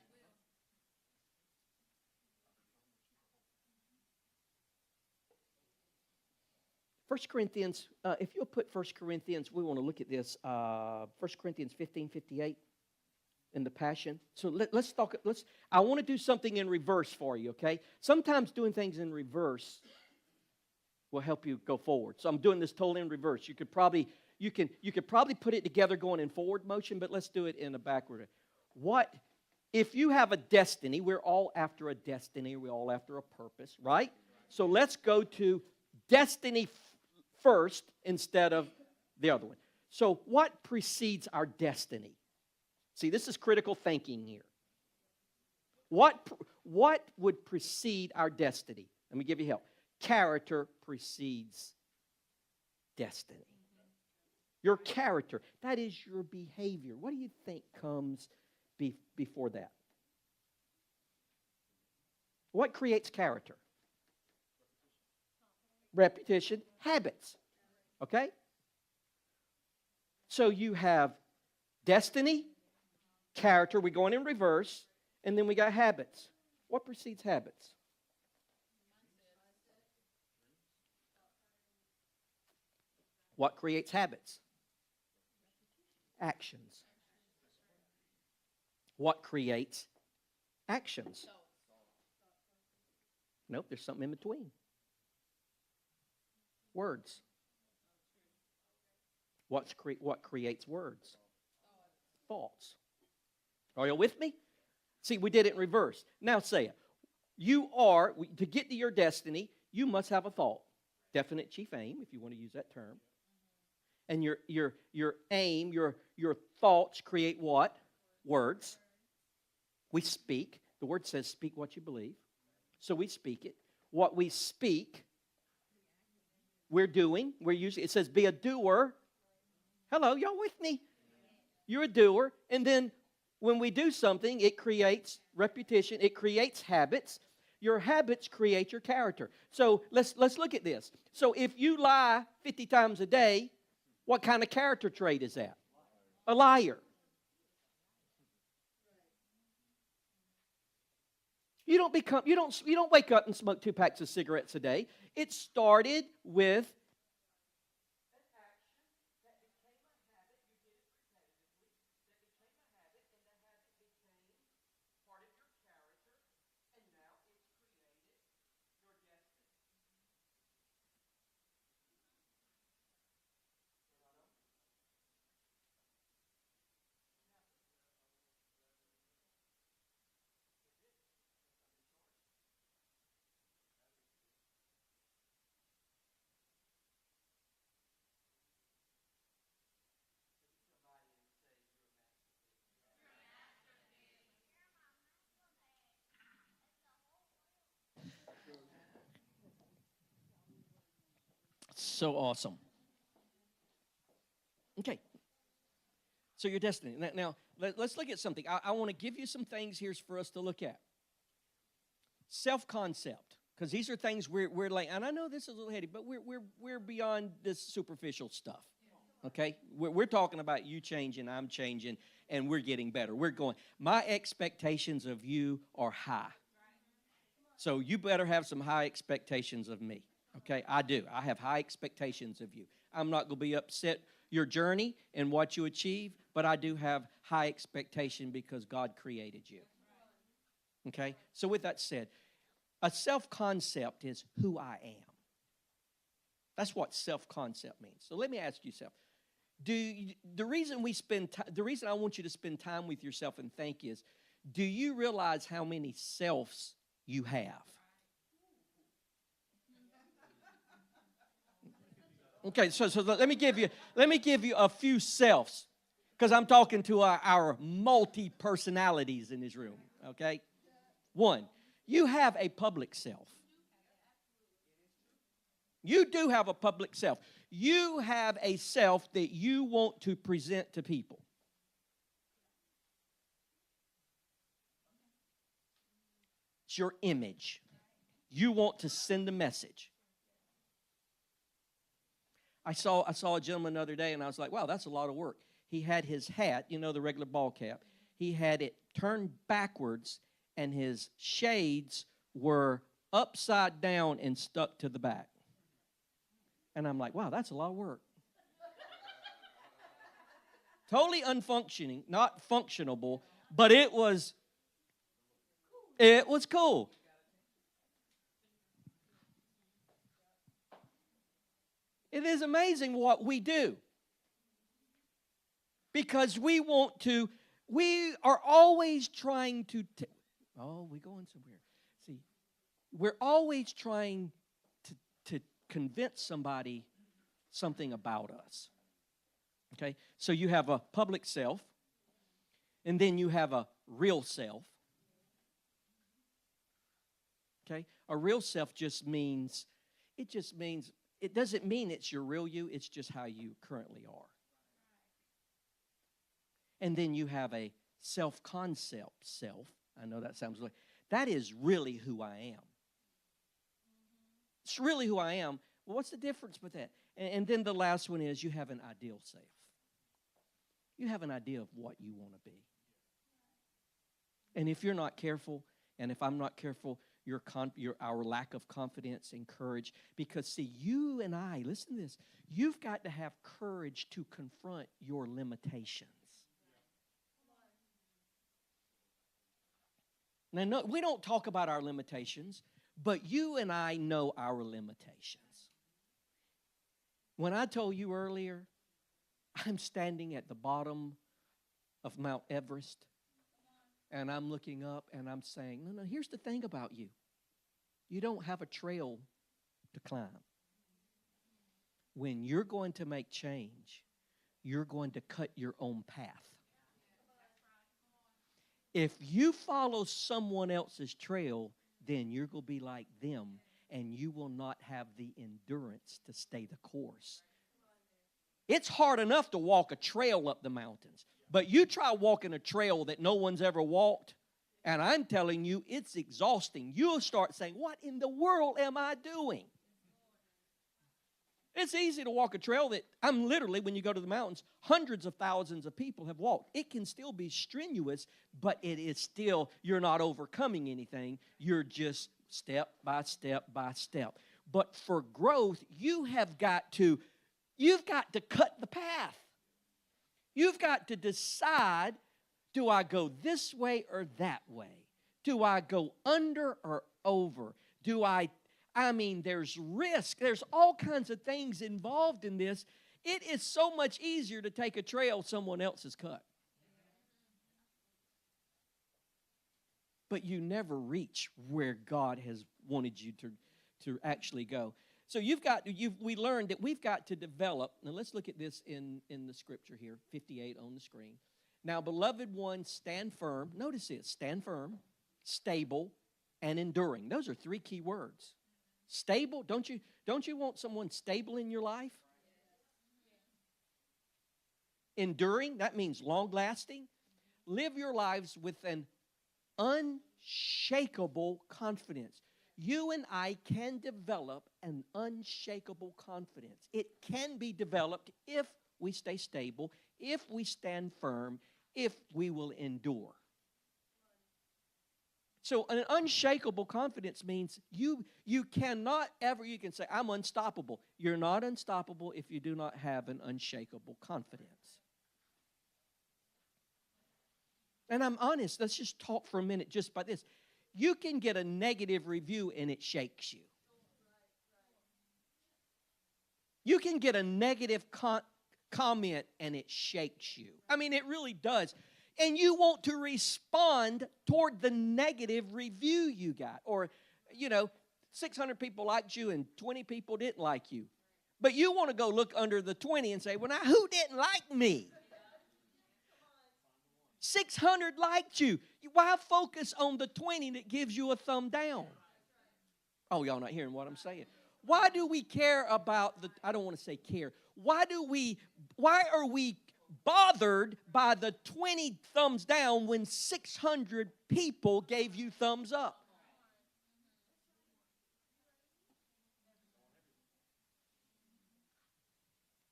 Speaker 1: First Corinthians, if you'll put 1 Corinthians, we want to look at this. 1 Corinthians 15:58 in the Passion. So let's talk. I want to do something in reverse for you, okay? Sometimes doing things in reverse will help you go forward. So I'm doing this totally in reverse. You could probably put it together going in forward motion, but let's do it in a backward. What if you have a destiny? We're all after a destiny. We're all after a purpose, right? So let's go to destiny first instead of the other one. So what precedes our destiny? See, this is critical thinking here. What would precede our destiny? Let me give you help. Character precedes destiny. Your character, that is your behavior. What do you think comes before that? What creates character? Repetition, habits. Okay? So you have destiny, character, we're going in reverse, and then we got habits. What precedes habits? What creates habits? Actions. What creates actions? Nope, there's something in between. Words. What creates words? Thoughts. Are you with me? See, we did it in reverse. Now say it. To get to your destiny, you must have a thought. Definite chief aim, if you want to use that term. And your aim, your thoughts create what? Words. We speak. The word says speak what you believe. So we speak it. What we speak, we're doing. We're using. It says be a doer. Hello, y'all with me? You're a doer. And then when we do something, it creates repetition. It creates habits. Your habits create your character. So let's look at this. So if you lie 50 times a day, what kind of character trait is that? A liar. You don't wake up and smoke 2 packs of cigarettes a day. It started with So awesome. Okay, so your destiny. Now let's look at something. I want to give you some things here for us to look at. Self-concept, because these are things we're like, and I know this is a little heady, but we're beyond this superficial stuff. Okay, we're talking about you changing, I'm changing, and we're getting better. We're going. My expectations of you are high, so you better have some high expectations of me. Okay, I do. I have high expectations of you. I'm not going to be upset your journey and what you achieve, but I do have high expectation because God created you. Okay, so with that said, a self-concept is who I am. That's what self-concept means. So let me ask you something. The reason I want you to spend time with yourself and think is, do you realize how many selves you have? Okay, so let me give you a few selves, because I'm talking to our multi-personalities in this room. Okay, one, you have a public self. You do have a public self. You have a self that you want to present to people. It's your image. You want to send a message. I saw a gentleman the other day, and I was like, wow, that's a lot of work. He had his hat, the regular ball cap, he had it turned backwards, and his shades were upside down and stuck to the back. And I'm like, wow, that's a lot of work. Totally unfunctioning, not functionable, but it was cool. It is amazing what we do. Because we are always trying to, we're going somewhere. See, we're always trying to convince somebody something about us. Okay? So you have a public self, and then you have a real self. Okay? A real self it doesn't mean it's your real you, it's just how you currently are. And then you have a self-concept self. I know that sounds like, that is really who I am. It's really who I am. Well, what's the difference with that? And then the last one is you have an ideal self. You have an idea of what you want to be. And if you're not careful, and if I'm not careful, our lack of confidence and courage, because see, you and I, listen to this, you've got to have courage to confront your limitations. Now, no, we don't talk about our limitations, but you and I know our limitations. When I told you earlier, I'm standing at the bottom of Mount Everest, and I'm looking up and I'm saying, no, here's the thing about you. You don't have a trail to climb. When you're going to make change, you're going to cut your own path. If you follow someone else's trail, then you're going to be like them, and you will not have the endurance to stay the course. It's hard enough to walk a trail up the mountains, but you try walking a trail that no one's ever walked, and I'm telling you, it's exhausting. You'll start saying, what in the world am I doing? It's easy to walk a trail that when you go to the mountains, hundreds of thousands of people have walked. It can still be strenuous, but it is still, you're not overcoming anything. You're just step by step by step. But for growth, you've got to cut the path. You've got to decide, do I go this way or that way? Do I go under or over? There's risk. There's all kinds of things involved in this. It is so much easier to take a trail someone else has cut. But you never reach where God has wanted you to actually go. So we learned that we've got to develop. Now let's look at this in the scripture here, 58 on the screen. Now, beloved ones, stand firm. Notice this, stand firm, stable, and enduring. Those are three key words. Stable? Don't you want someone stable in your life? Enduring, that means long lasting. Live your lives with an unshakable confidence. You and I can develop an unshakable confidence. It can be developed if we stay stable, if we stand firm, if we will endure. So an unshakable confidence means you cannot ever, you can say, I'm unstoppable. You're not unstoppable if you do not have an unshakable confidence. And I'm honest, let's just talk for a minute just by this. You can get a negative review and it shakes you. You can get a negative comment and it shakes you. I mean, it really does. And you want to respond toward the negative review you got. Or, 600 people liked you and 20 people didn't like you. But you want to go look under the 20 and say, well, now who didn't like me? 600 liked you. Why focus on the 20 that gives you a thumb down? Oh, y'all not hearing what I'm saying. Why do we care about I don't want to say care. Why are we bothered by the 20 thumbs down when 600 people gave you thumbs up?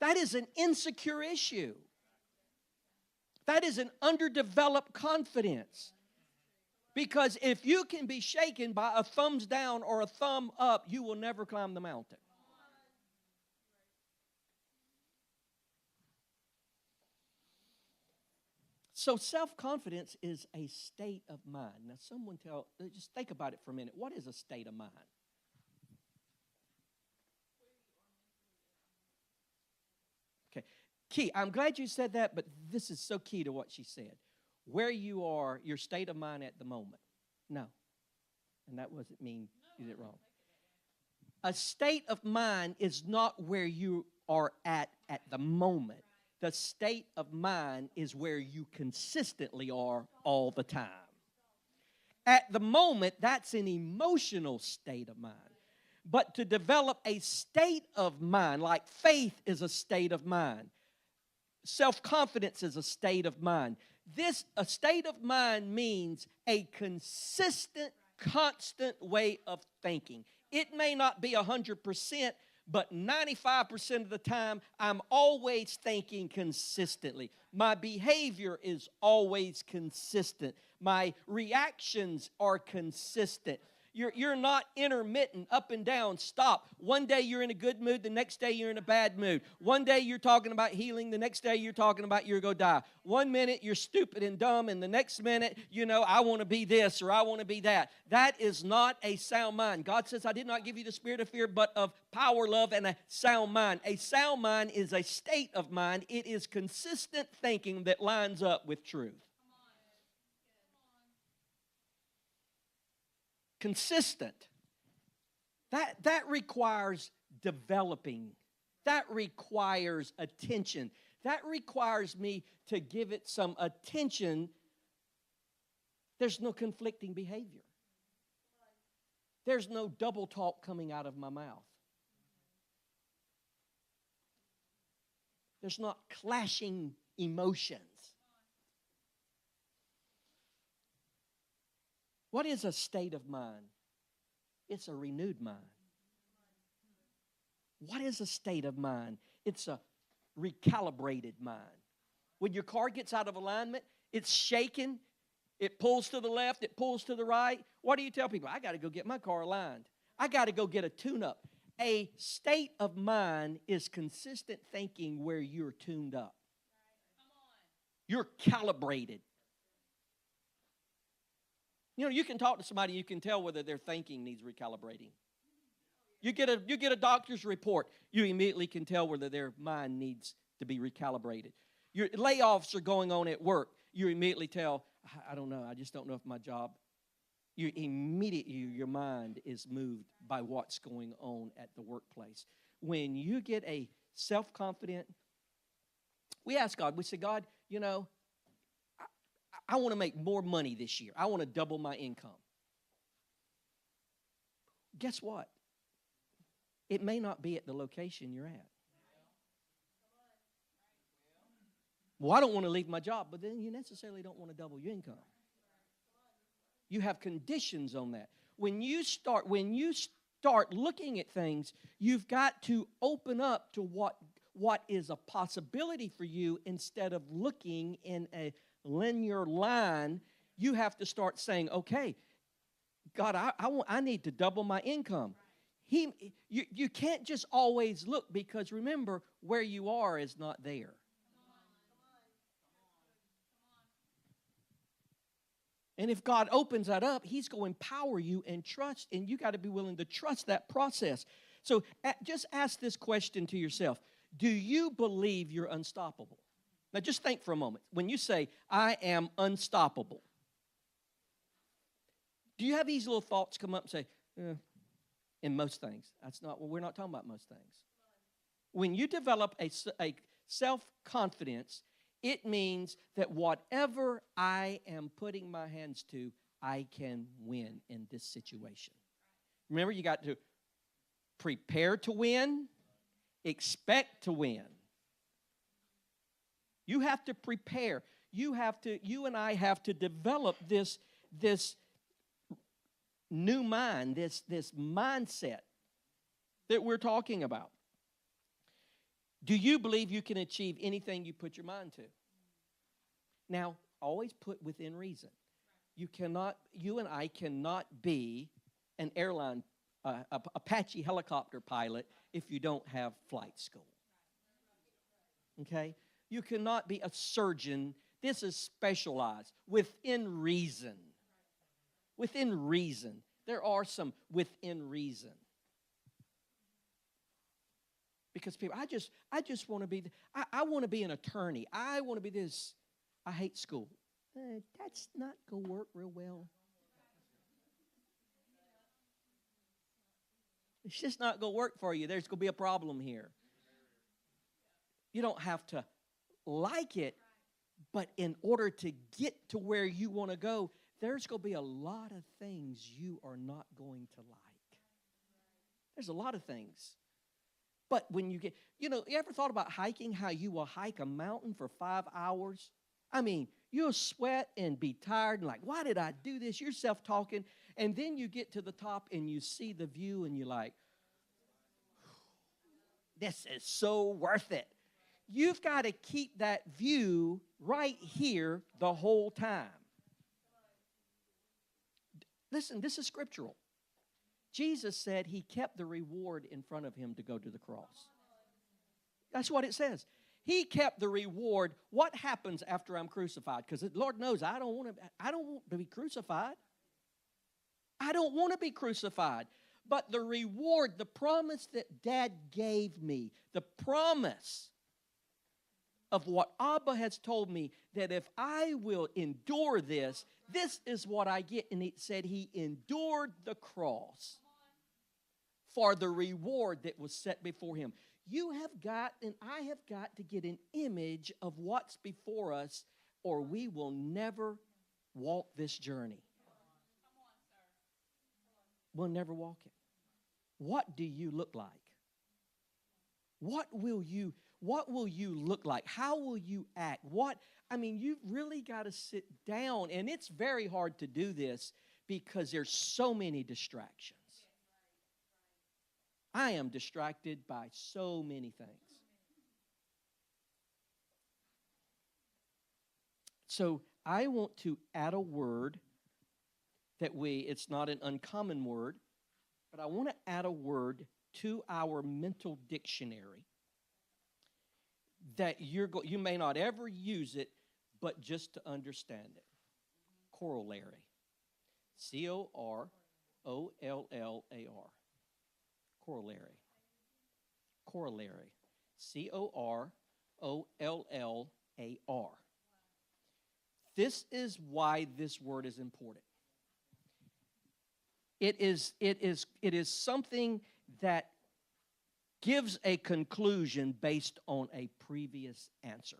Speaker 1: That is an insecure issue. That is an underdeveloped confidence. Because if you can be shaken by a thumbs down or a thumb up, you will never climb the mountain. So self-confidence is a state of mind. Now just think about it for a minute. What is a state of mind? Okay. Key, I'm glad you said that, but this is so key to what she said. Where you are, your state of mind at the moment. No. And that doesn't mean you did it wrong. A state of mind is not where you are at the moment. The state of mind is where you consistently are all the time. At the moment, that's an emotional state of mind. But to develop a state of mind, like faith is a state of mind, self-confidence is a state of mind. A state of mind means a consistent, constant way of thinking. It may not be 100%, but 95% of the time, I'm always thinking consistently. My behavior is always consistent. My reactions are consistent. You're not intermittent, up and down, stop. One day you're in a good mood, the next day you're in a bad mood. One day you're talking about healing, the next day you're talking about you're going to die. One minute you're stupid and dumb, and the next minute, I want to be this or I want to be that. That is not a sound mind. God says, I did not give you the spirit of fear, but of power, love, and a sound mind. A sound mind is a state of mind. It is consistent thinking that lines up with truth. Consistent. That requires developing. That requires attention. That requires me to give it some attention. There's no conflicting behavior. There's no double talk coming out of my mouth. There's not clashing emotions. What is a state of mind? It's a renewed mind. What is a state of mind? It's a recalibrated mind. When your car gets out of alignment, it's shaken, it pulls to the left, it pulls to the right. What do you tell people? I got to go get my car aligned. I got to go get a tune-up. A state of mind is consistent thinking where you're tuned up. You're calibrated. You can talk to somebody, you can tell whether their thinking needs recalibrating. You get a doctor's report, you immediately can tell whether their mind needs to be recalibrated. Your layoffs are going on at work, you immediately tell, I don't know, I just don't know if my job. Your mind is moved by what's going on at the workplace. When you get a self-confident, we ask God, we say, God, I want to make more money this year. I want to double my income. Guess what? it may not be at the location you're at. Well, I don't want to leave my job, but then you necessarily don't want to double your income. You have conditions on that. When you start looking at things, you've got to open up to what is a possibility for you instead of looking in a linear line. You have to start saying, okay, God, I need to double my income. You can't just always look, because remember, where you are is not there. And if God opens that up, He's going to empower you and trust, and you got to be willing to trust that process. So just ask this question to yourself. Do you believe you're unstoppable? Now just think for a moment. When you say, I am unstoppable, do you have these little thoughts come up and say, in most things? That's not, well, we're not talking about most things. When you develop a self-confidence, it means that whatever I am putting my hands to, I can win in this situation. Remember, you got to prepare to win, expect to win. You have to prepare. You and I have to develop this new mind, this mindset that we're talking about. Do you believe you can achieve anything you put your mind to? Now, always put within reason. You and I cannot be an airline, Apache helicopter pilot if you don't have flight school. Okay? You cannot be a surgeon. This is specialized within reason. Within reason. There are some within reason. Because people, I just want to be, I want to be an attorney. I want to be this. I hate school. That's not going to work real well. It's just not going to work for you. There's going to be a problem here. You don't have to like it, but in order to get to where you want to go, there's going to be a lot of things you are not going to like. There's a lot of things. But when you get, you ever thought about hiking, how you will hike a mountain for 5 hours? I mean, you'll sweat and be tired and like, why did I do this? You're self-talking. And then you get to the top and you see the view and you're like, this is so worth it. You've got to keep that view right here the whole time. Listen, this is scriptural. Jesus said He kept the reward in front of Him to go to the cross. That's what it says. He kept the reward. What happens after I'm crucified? Because the Lord knows I don't want to be crucified. I don't want to be crucified. But the reward, the promise that Dad gave me, the promise of what Abba has told me, that if I will endure this, this is what I get. And it said He endured the cross for the reward that was set before Him. You have got, and I have got to get an image of what's before us, or we will never walk this journey. We'll never walk it. What do you look like? What will you look like? How will you act? You've really got to sit down, and it's very hard to do this because there's so many distractions. I am distracted by so many things. So I want to add a word that it's not an uncommon word, but I want to add a word to our mental dictionary that you may not ever use it, but just to understand it. Corollary. Corolllar. Corollary. Corollary. Corollar. This is why this word is important. It is something that gives a conclusion based on a previous answer.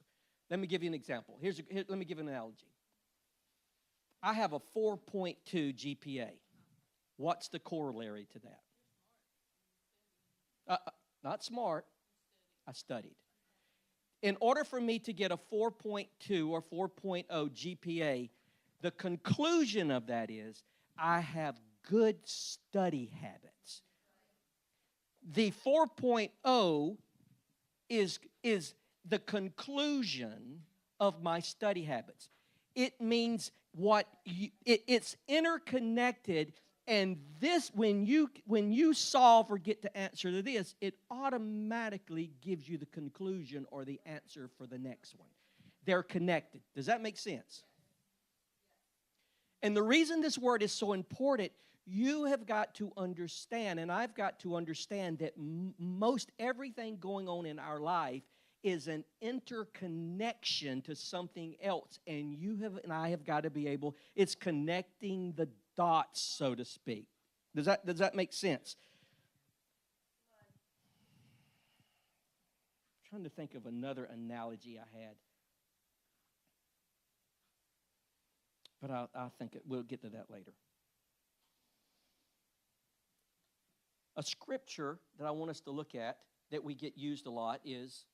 Speaker 1: Let me give you an example. Let me give an analogy. I have a 4.2 GPA. What's the corollary to that? Not smart. I studied. In order for me to get a 4.2 or 4.0 GPA, the conclusion of that is I have good study habits. The 4.0 is the conclusion of my study habits. It means it's interconnected, and this when you solve or get to answer to this, it automatically gives you the conclusion or the answer for the next one. They're connected. Does that make sense? And the reason this word is so important, you have got to understand, and I've got to understand that most everything going on in our life is an interconnection to something else, and I have got to be able, it's connecting the dots, so to speak. Does that make sense? I'm trying to think of another analogy I had. But I think we'll get to that later. A scripture that I want us to look at that we get used a lot is,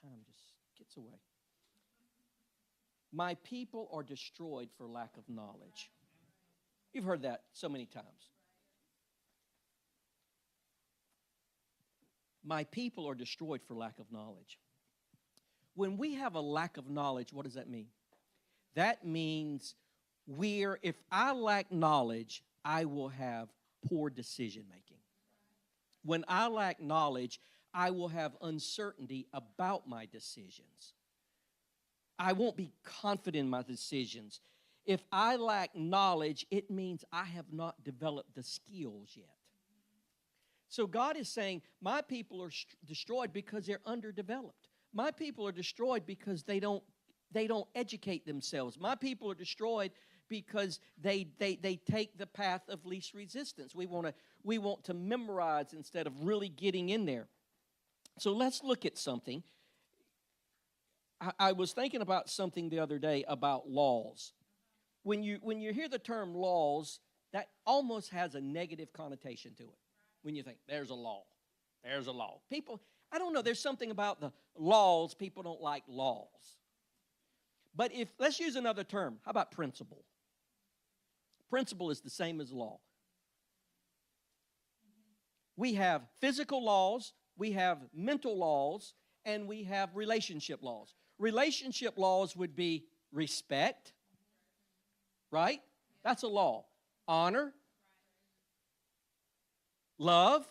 Speaker 1: time just gets away. My people are destroyed for lack of knowledge. You've heard that so many times. My people are destroyed for lack of knowledge. When we have a lack of knowledge, what does that mean? That means if I lack knowledge, I will have poor decision making. When I lack knowledge, I will have uncertainty about my decisions. I won't be confident in my decisions. If I lack knowledge, it means I have not developed the skills yet. So God is saying, my people are destroyed because they're underdeveloped. My people are destroyed because they don't educate themselves. My people are destroyed because they take the path of least resistance. We want to memorize instead of really getting in there. So let's look at something. I was thinking about something the other day about laws. When you hear the term laws, that almost has a negative connotation to it. When you think, there's a law. There's a law. People, I don't know, there's something about the laws, people don't like laws. But let's use another term. How about principle? Principle is the same as law. We have physical laws, we have mental laws, and we have relationship laws. Relationship laws would be respect, right? That's a law. Honor, love,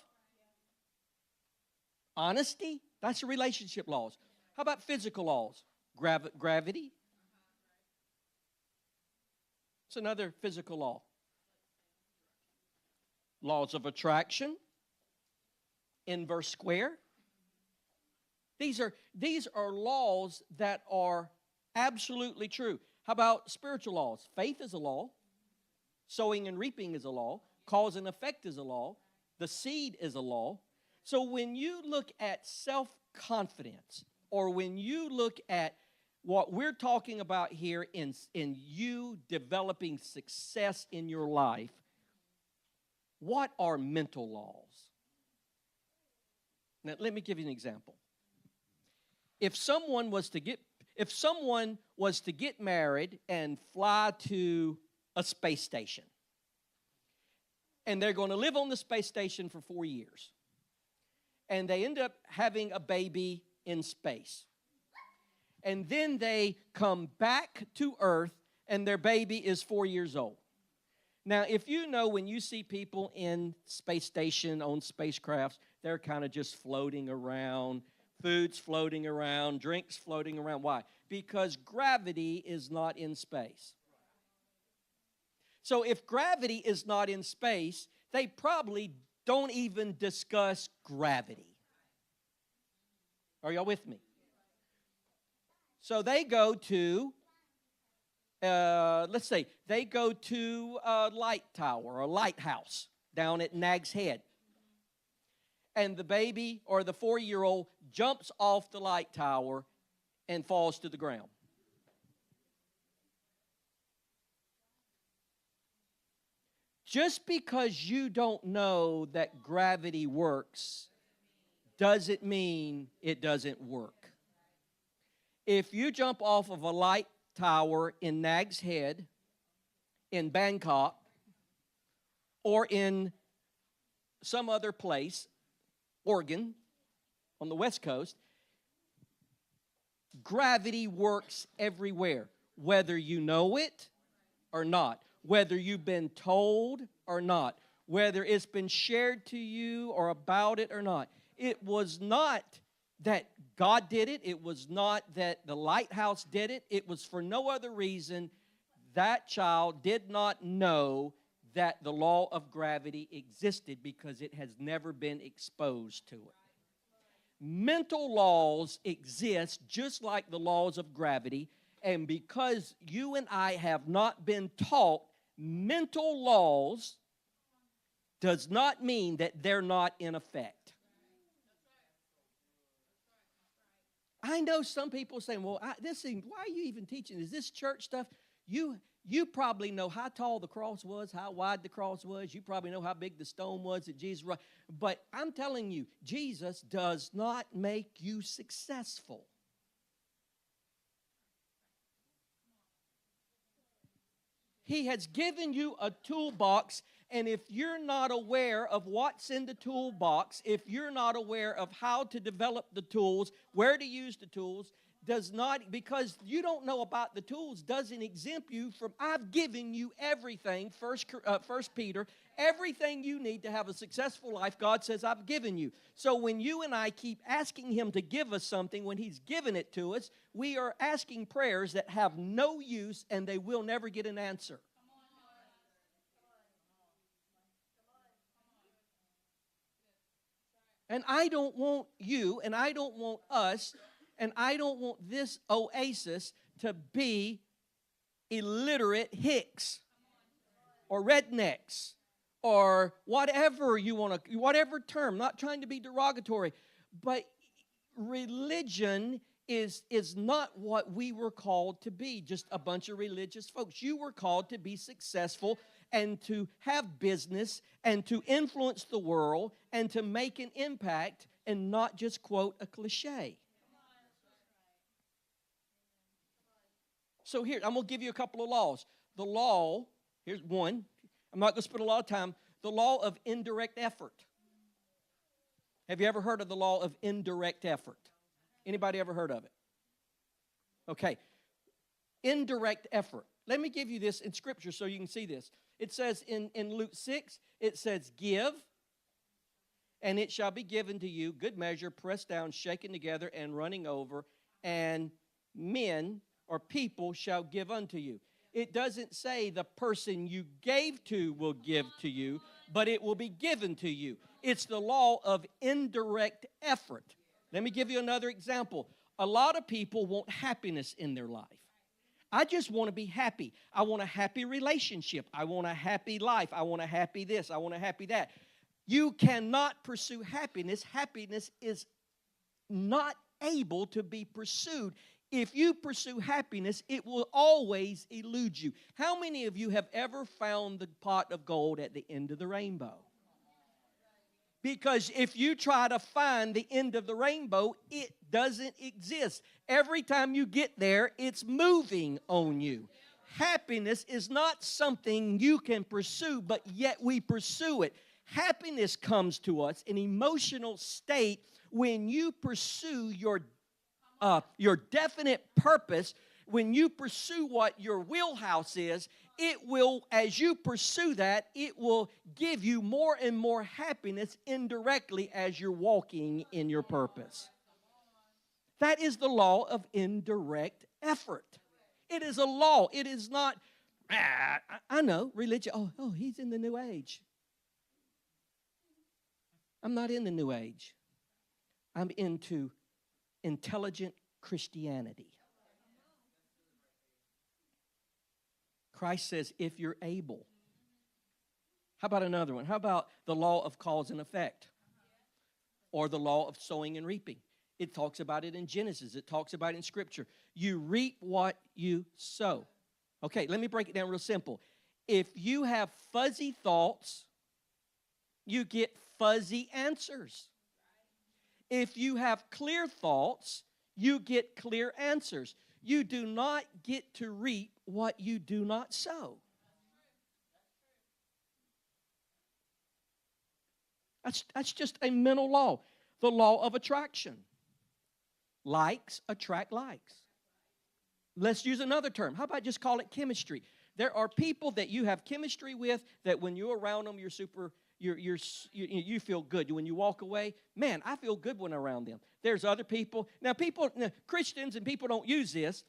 Speaker 1: honesty, that's the relationship laws. How about physical laws? Gravity. It's another physical law. Laws of attraction, inverse square. These are laws that are absolutely true. How about spiritual laws? Faith is a law. Sowing and reaping is a law. Cause and effect is a law. The seed is a law. So when you look at self-confidence, or when you look at what we're talking about here in you developing success in your life, what are mental laws? Now, let me give you an example. If someone was to get married and fly to a space station, and they're going to live on the space station for 4 years, and they end up having a baby in space, and then they come back to Earth, and their baby is 4 years old. Now, if you know, when you see people in space station on spacecrafts, they're kind of just floating around, food's floating around, drinks floating around. Why? Because gravity is not in space. So if gravity is not in space, they probably don't even discuss gravity. Are y'all with me? So they go to, let's say, they go to a light tower or a lighthouse down at Nag's Head. And the baby or the 4-year-old jumps off the light tower and falls to the ground. Just because you don't know that gravity works doesn't mean it doesn't work. If you jump off of a light tower in Nag's Head, in Bangkok, or in some other place, Oregon, on the West Coast, gravity works everywhere, whether you know it or not, whether you've been told or not, whether it's been shared to you or about it or not. It was not that God did it. It was not that the lighthouse did it. It was for no other reason. That child did not know that the law of gravity existed because it has never been exposed to it. Mental laws exist just like the laws of gravity, and because you and I have not been taught mental laws does not mean that they're not in effect. I know some people saying, well, why are you even teaching? Is this church stuff? You probably know how tall the cross was, how wide the cross was. You probably know how big the stone was that Jesus wrote. But I'm telling you, Jesus does not make you successful. He has given you a toolbox, and if you're not aware of what's in the toolbox, if you're not aware of how to develop the tools, where to use the tools, because you don't know about the tools, doesn't exempt you from, I've given you everything, First Peter, everything you need to have a successful life, God says I've given you. So when you and I keep asking Him to give us something, when He's given it to us, we are asking prayers that have no use and they will never get an answer. And I don't want you, and I don't want us, and I don't want this oasis to be illiterate hicks or rednecks or whatever you want to, whatever term, not trying to be derogatory, but religion is not what we were called to be, just a bunch of religious folks. You were called to be successful and to have business and to influence the world and to make an impact and not just quote a cliche. So here, I'm going to give you a couple of laws. The law, here's one. I'm not going to spend a lot of time. The law of indirect effort. Have you ever heard of the law of indirect effort? Anybody ever heard of it? Okay. Indirect effort. Let me give you this in Scripture so you can see this. It says in Luke 6, it says, give, and it shall be given to you, good measure, pressed down, shaken together, and running over, and men or people shall give unto you. It doesn't say the person you gave to will give to you, but it will be given to you. It's the law of indirect effort. Let me give you another example. A lot of people want happiness in their life. I just want to be happy. I want a happy relationship. I want a happy life. I want a happy this. I want a happy that. You cannot pursue happiness. Happiness is not able to be pursued. If you pursue happiness, it will always elude you. How many of you have ever found the pot of gold at the end of the rainbow? Because if you try to find the end of the rainbow, it doesn't exist. Every time you get there, it's moving on you. Happiness is not something you can pursue, but yet we pursue it. Happiness comes to us, an emotional state, when you pursue your definite purpose. When you pursue what your wheelhouse is, it will, as you pursue that, it will give you more and more happiness indirectly as you're walking in your purpose. That is the law of indirect effort. It is a law. It is not, I know, religion. Oh, he's in the New Age. I'm not in the New Age. I'm into intelligent Christianity. Christ says, if you're able. How about another one? How about the law of cause and effect? Or the law of sowing and reaping? It talks about it in Genesis. It talks about it in Scripture. You reap what you sow. Okay, let me break it down real simple. If you have fuzzy thoughts, you get fuzzy answers. If you have clear thoughts, you get clear answers. You do not get to reap what you do not sow. That's just a mental law. The law of attraction. Likes attract likes. Let's use another term. How about just call it chemistry? There are people that you have chemistry with that when you're around them, you feel good. When you walk away, man, I feel good when I'm around them. There's other people. Now, Christians and people don't use this,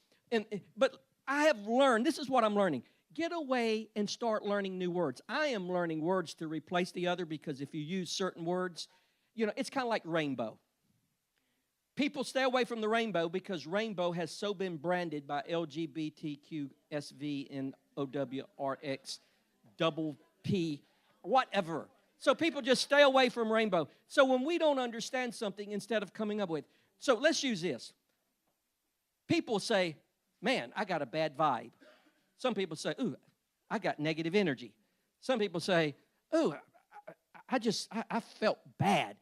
Speaker 1: but I have learned, this is what I'm learning. Get away and start learning new words. I am learning words to replace the other because if you use certain words, it's kind of like rainbow. People stay away from the rainbow because rainbow has so been branded by LGBTQSVNOWRX, double P, whatever. So people just stay away from rainbow. So when we don't understand something, instead of coming up with, so let's use this. People say, man, I got a bad vibe. Some people say, ooh, I got negative energy. Some people say, ooh, I felt bad.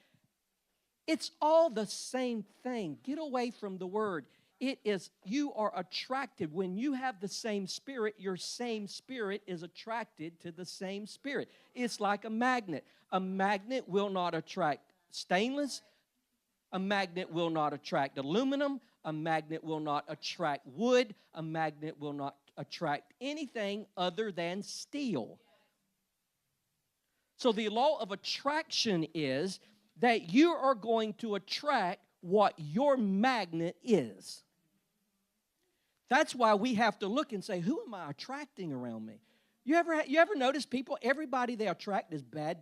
Speaker 1: It's all the same thing. Get away from the word. You are attracted. When you have the same spirit, your same spirit is attracted to the same spirit. It's like a magnet. A magnet will not attract stainless. A magnet will not attract aluminum. A magnet will not attract wood. A magnet will not attract anything other than steel. So the law of attraction is that you are going to attract what your magnet is. That's why we have to look and say, who am I attracting around me? You ever notice people, everybody they attract is bad?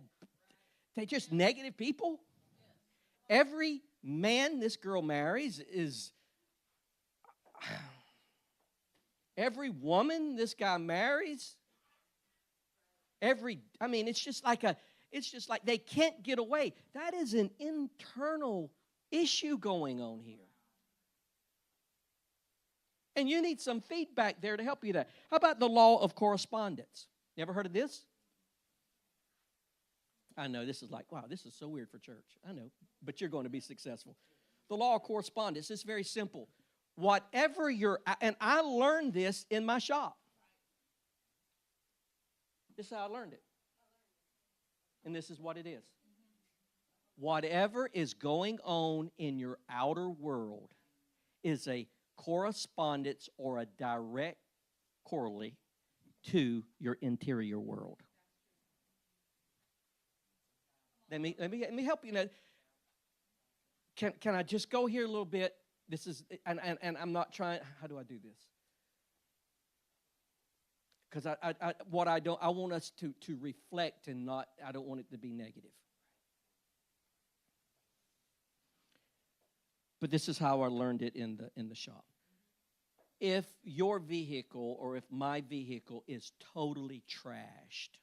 Speaker 1: They're just negative people. Every man this girl marries is, every woman this guy marries, it's just like they can't get away. That is an internal issue going on here. And you need some feedback there to help you that. How about the law of correspondence? You ever heard of this? I know this is like, wow, this is so weird for church. I know, but you're going to be successful. The law of correspondence is very simple. Whatever and I learned this in my shop. This is how I learned it. And this is what it is. Whatever is going on in your outer world is a correspondence or a direct correlate to your interior world. Let me help you now. Can I just go here a little bit? This is and I'm not trying. How do I do this? Because I want us to reflect and not. I don't want it to be negative. But this is how I learned it in the shop. If your vehicle or if my vehicle is totally trashed,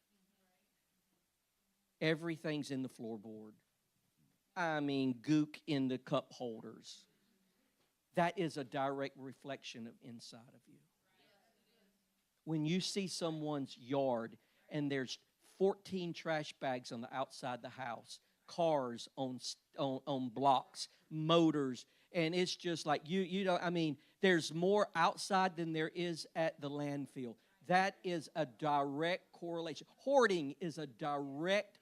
Speaker 1: everything's in the floorboard. Gook in the cup holders. That is a direct reflection of inside of you. When you see someone's yard and there's 14 trash bags on the outside the house, cars on blocks, motors, and it's just like there's more outside than there is at the landfill. That is a direct correlation. Hoarding is a direct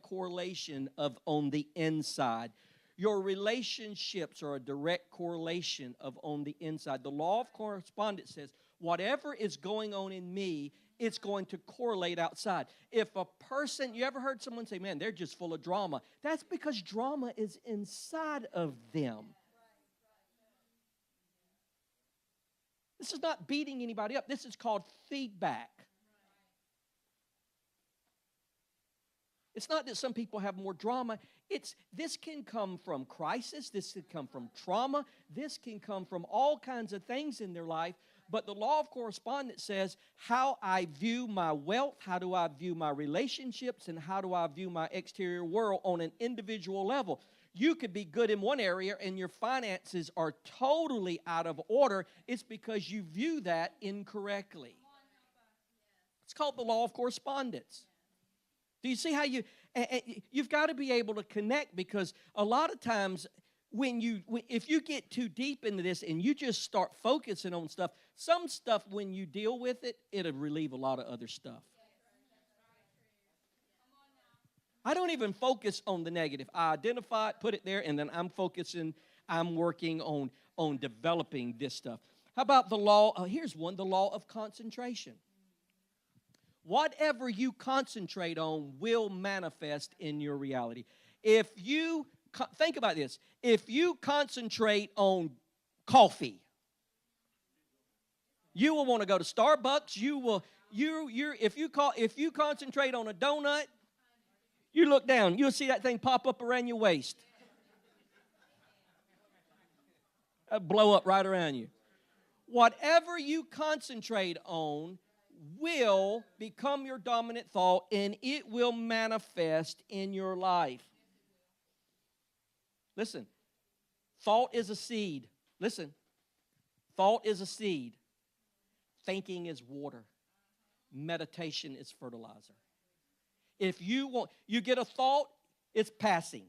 Speaker 1: correlation of on the inside. Your relationships are a direct correlation of on the inside. The law of correspondence says, whatever is going on in me, it's going to correlate outside. If a person, you ever heard someone say, man, they're just full of drama? That's because drama is inside of them. This is not beating anybody up. This is called feedback. It's not that some people have more drama. This can come from crisis. This can come from trauma. This can come from all kinds of things in their life. But the law of correspondence says how I view my wealth, how do I view my relationships, and how do I view my exterior world on an individual level. You could be good in one area and your finances are totally out of order. It's because you view that incorrectly. It's called the law of correspondence. Do you see how you've got to be able to connect, because a lot of times if you get too deep into this and you just start focusing on stuff, some stuff when you deal with it, it'll relieve a lot of other stuff. I don't even focus on the negative. I identify it, put it there, and then I'm working on developing this stuff. How about the law? Here's one, the law of concentration. Whatever you concentrate on will manifest in your reality. If you think about this, if you concentrate on coffee, you will want to go to Starbucks. If you concentrate on a donut, you look down, you'll see that thing pop up around your waist. Blow up right around you. Whatever you concentrate on will become your dominant thought, and it will manifest in your life. Listen, thought is a seed. Listen, thought is a seed. Thinking is water. Meditation is fertilizer. If you get a thought, it's passing.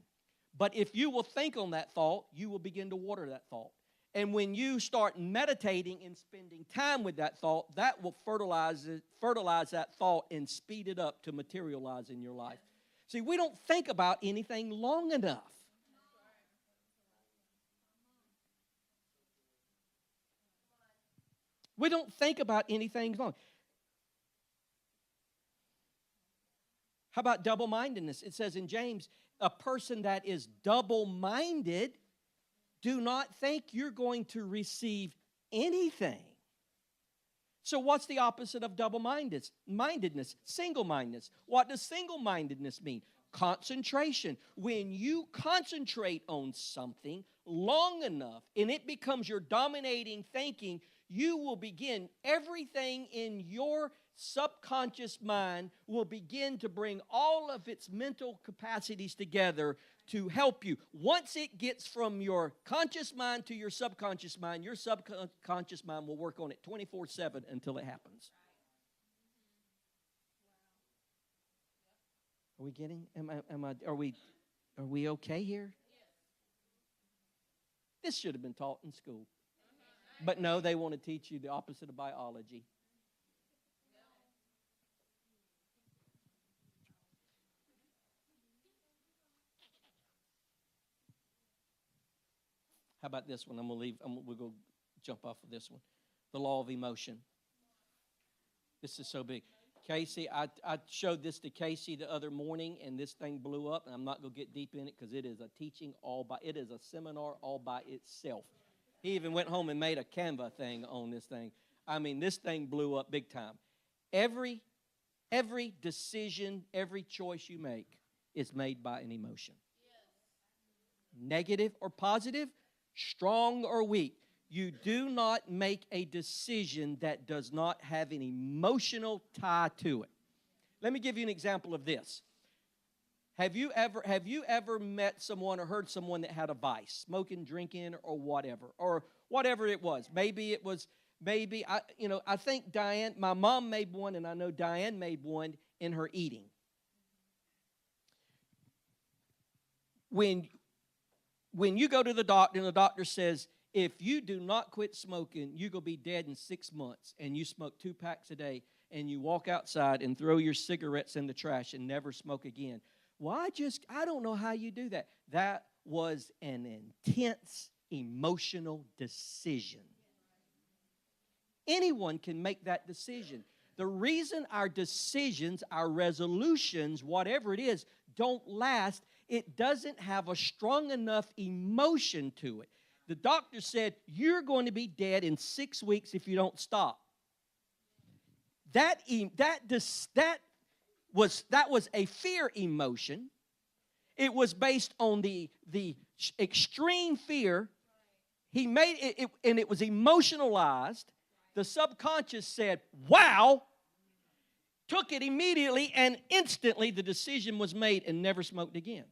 Speaker 1: But if you will think on that thought, you will begin to water that thought. And when you start meditating and spending time with that thought, that will fertilize that thought and speed it up to materialize in your life. See, we don't think about anything long enough. We don't think about anything long. How about double-mindedness? It says in James, a person that is double-minded, do not think you're going to receive anything. So what's the opposite of double-mindedness? Single-mindedness. What does single-mindedness mean? Concentration. When you concentrate on something long enough and it becomes your dominating thinking, you will begin, everything in your subconscious mind will begin to bring all of its mental capacities together to help you. Once it gets from your conscious mind to your subconscious mind will work on it 24/7 until it happens. Are we getting? Are we okay here? This should have been taught in school. But no, they want to teach you the opposite of biology. How about this one? We'll go jump off of this one. The law of emotion. This is so big. Casey, I showed this to Casey the other morning, and this thing blew up, and I'm not going to get deep in it because it is a teaching it is a seminar all by itself. He even went home and made a Canva thing on this thing. I mean, this thing blew up big time. Every decision, every choice you make is made by an emotion. Negative or positive, strong or weak. You do not make a decision that does not have an emotional tie to it. Let me give you an example of this. Have you ever met someone or heard someone that had a vice, smoking, drinking, or whatever it was? I think Diane, my mom made one, and I know Diane made one in her eating. When you go to the doctor and the doctor says, if you do not quit smoking, you're going to be dead in 6 months, and you smoke 2 packs a day, and you walk outside and throw your cigarettes in the trash and never smoke again. Well, I don't know how you do that. That was an intense emotional decision. Anyone can make that decision. The reason our decisions, our resolutions, whatever it is, don't last, it doesn't have a strong enough emotion to it. The doctor said, you're going to be dead in 6 weeks if you don't stop. That was a fear emotion. It was based on the extreme fear. He made it, and it was emotionalized. The subconscious said, wow, took it immediately, and instantly the decision was made and never smoked again.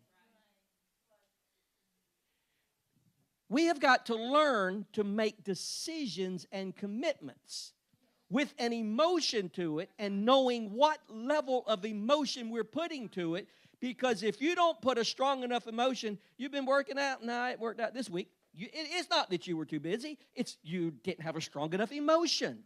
Speaker 1: We have got to learn to make decisions and commitments with an emotion to it and knowing what level of emotion we're putting to it. Because if you don't put a strong enough emotion, you've been working out, no, it worked out this week. It's not that you were too busy. It's you didn't have a strong enough emotion.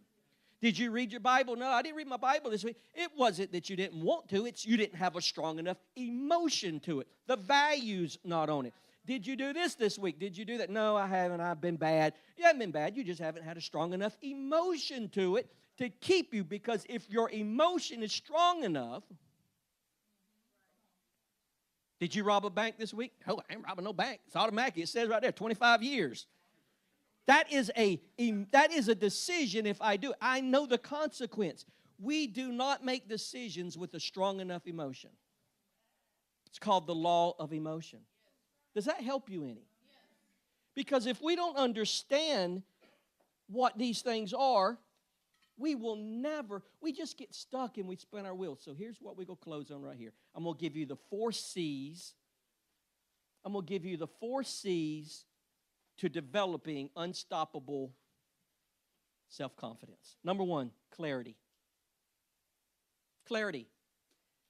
Speaker 1: Did you read your Bible? No, I didn't read my Bible this week. It wasn't that you didn't want to. It's you didn't have a strong enough emotion to it. The value's not on it. Did you do this week? Did you do that? No, I haven't. I've been bad. You haven't been bad. You just haven't had a strong enough emotion to it to keep you. Because if your emotion is strong enough, did you rob a bank this week? Oh, I ain't robbing no bank. It's automatic. It says right there, 25 years. That is a decision if I do. I know the consequence. We do not make decisions with a strong enough emotion. It's called the law of emotion. Does that help you any? Because if we don't understand what these things are, we will never, we just get stuck and we spin our wheels. So here's what we're going to close on right here. I'm going to give you the 4 C's. I'm going to give you the 4 C's to developing unstoppable self-confidence. Number 1, clarity. Clarity.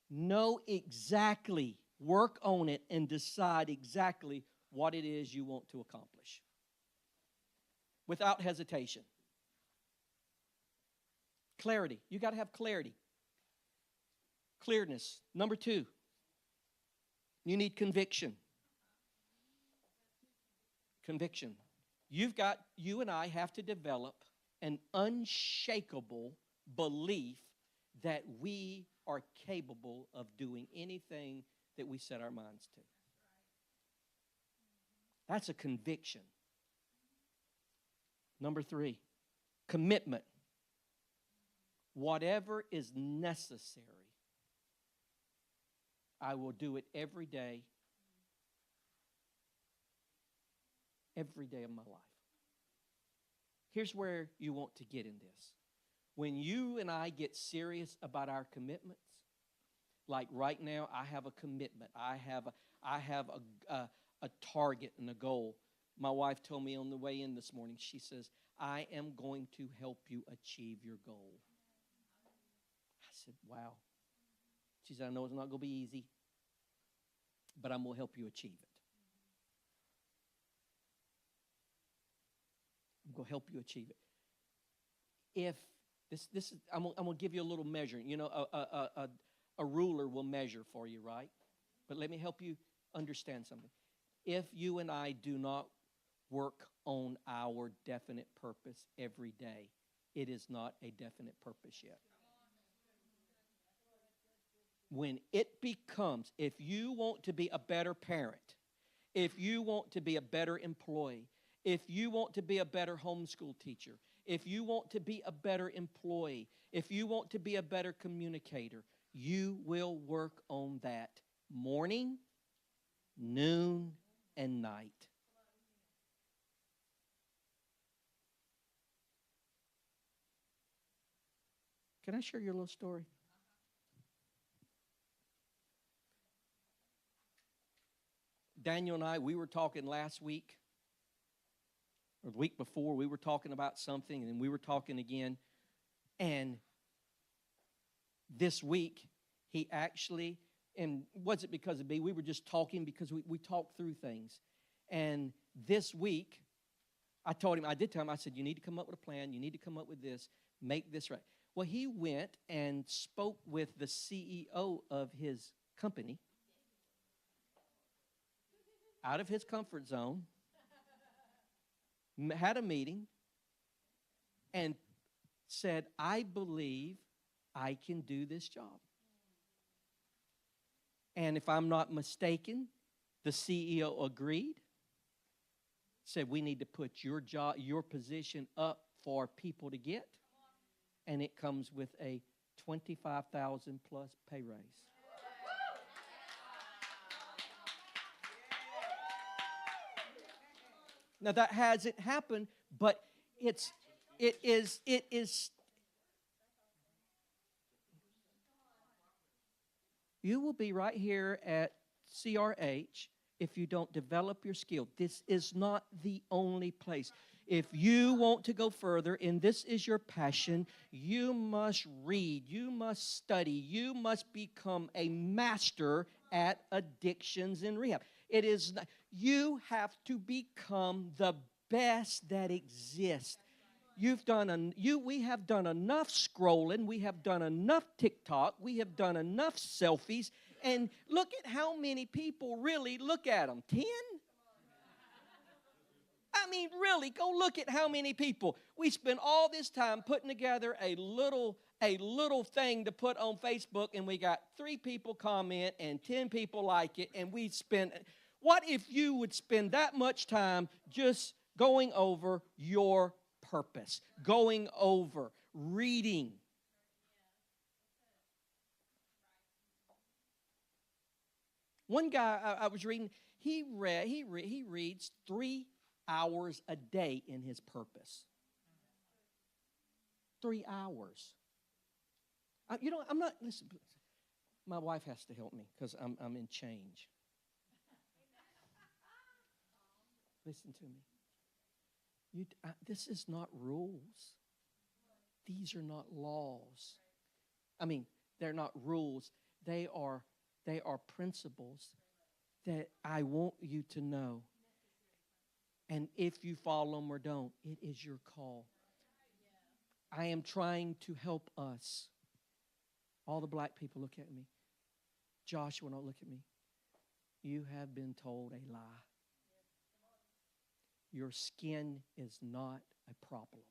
Speaker 1: Know exactly, work on it, and decide exactly what it is you want to accomplish. Without hesitation. Clarity. You got to have clarity. Clearness. Number 2, you need conviction. Conviction. You and I have to develop an unshakable belief that we are capable of doing anything that we set our minds to. That's a conviction. Number 3, commitment. Whatever is necessary, I will do it every day of my life. Here's where you want to get in this. When you and I get serious about our commitments, like right now, I have a commitment. I have a target and a goal. My wife told me on the way in this morning, she says, I am going to help you achieve your goal. I said, wow. She said, I know it's not going to be easy, but I'm going to help you achieve it. I'm going to help you achieve it. If this is, I'm going to give you a little measuring. You know, a ruler will measure for you, right? But let me help you understand something. If you and I do not work on our definite purpose every day, it is not a definite purpose yet. When it becomes, if you want to be a better parent, if you want to be a better employee, if you want to be a better homeschool teacher, if you want to be a better employee, if you want to be a better communicator, you will work on that morning, noon, and night. Can I share your little story? Daniel and I, we were talking last week, or the week before, we were talking about something, and then we were talking again. And this week, he actually, and was it because of me? We were just talking because we talked through things. And this week, I tell him, I said, you need to come up with a plan. You need to come up with this. Make this right. Well, he went and spoke with the CEO of his company out of his comfort zone, had a meeting, and said, I believe I can do this job. And if I'm not mistaken, the CEO agreed, said we need to put your position up for people to get, and it comes with a $25,000 plus pay raise. Now that hasn't happened, but it is. You will be right here at CRH if you don't develop your skill. This is not the only place. If you want to go further, and this is your passion, you must read, you must study, you must become a master at addictions and rehab. It is not, you have to become the best that exists. We have done enough scrolling, we have done enough TikTok, we have done enough selfies, and look at how many people really look at them. 10? I mean, really, go look at how many people. We spend all this time putting together a little thing to put on Facebook, and we got 3 people comment and 10 people like it, and we spend. What if you would spend that much time just going over your purpose, going over, reading? One guy I was reading, he reads 3 hours a day in his purpose. 3 hours. I'm not, listen, my wife has to help me because I'm in change. Listen to me. This is not rules. These are not laws. I mean, they're not rules. They are principles that I want you to know. And if you follow them or don't, it is your call. I am trying to help us. All the black people, look at me. Joshua, don't look at me. You have been told a lie. Your skin is not a problem.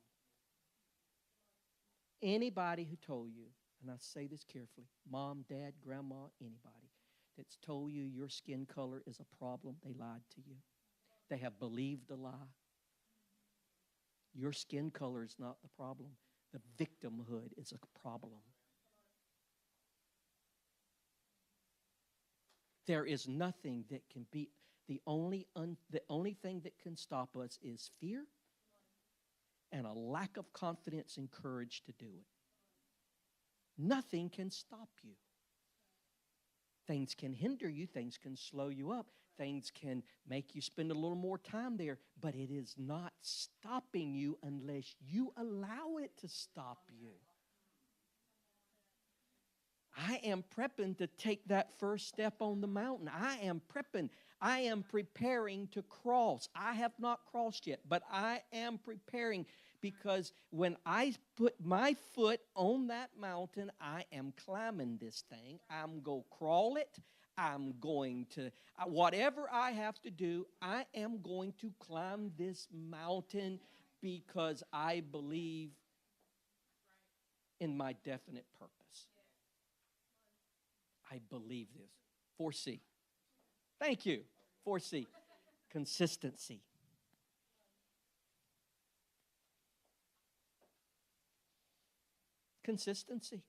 Speaker 1: Anybody who told you, and I say this carefully, mom, dad, grandma, anybody that's told you your skin color is a problem, they lied to you. They have believed the lie. Your skin color is not the problem. The victimhood is a problem. There is nothing that can be, the only thing that can stop us is fear and a lack of confidence and courage to do it. Nothing can stop you. Things can hinder you. Things can slow you up. Things can make you spend a little more time there. But it is not stopping you unless you allow it to stop you. I am prepping to take that first step on the mountain. I am prepping. I am preparing to cross. I have not crossed yet, but I am preparing because when I put my foot on that mountain, I am climbing this thing. I'm going to crawl it. I'm going to, whatever I have to do, I am going to climb this mountain because I believe in my definite purpose. I believe this. 4C. Thank you. 4C. Consistency. Consistency.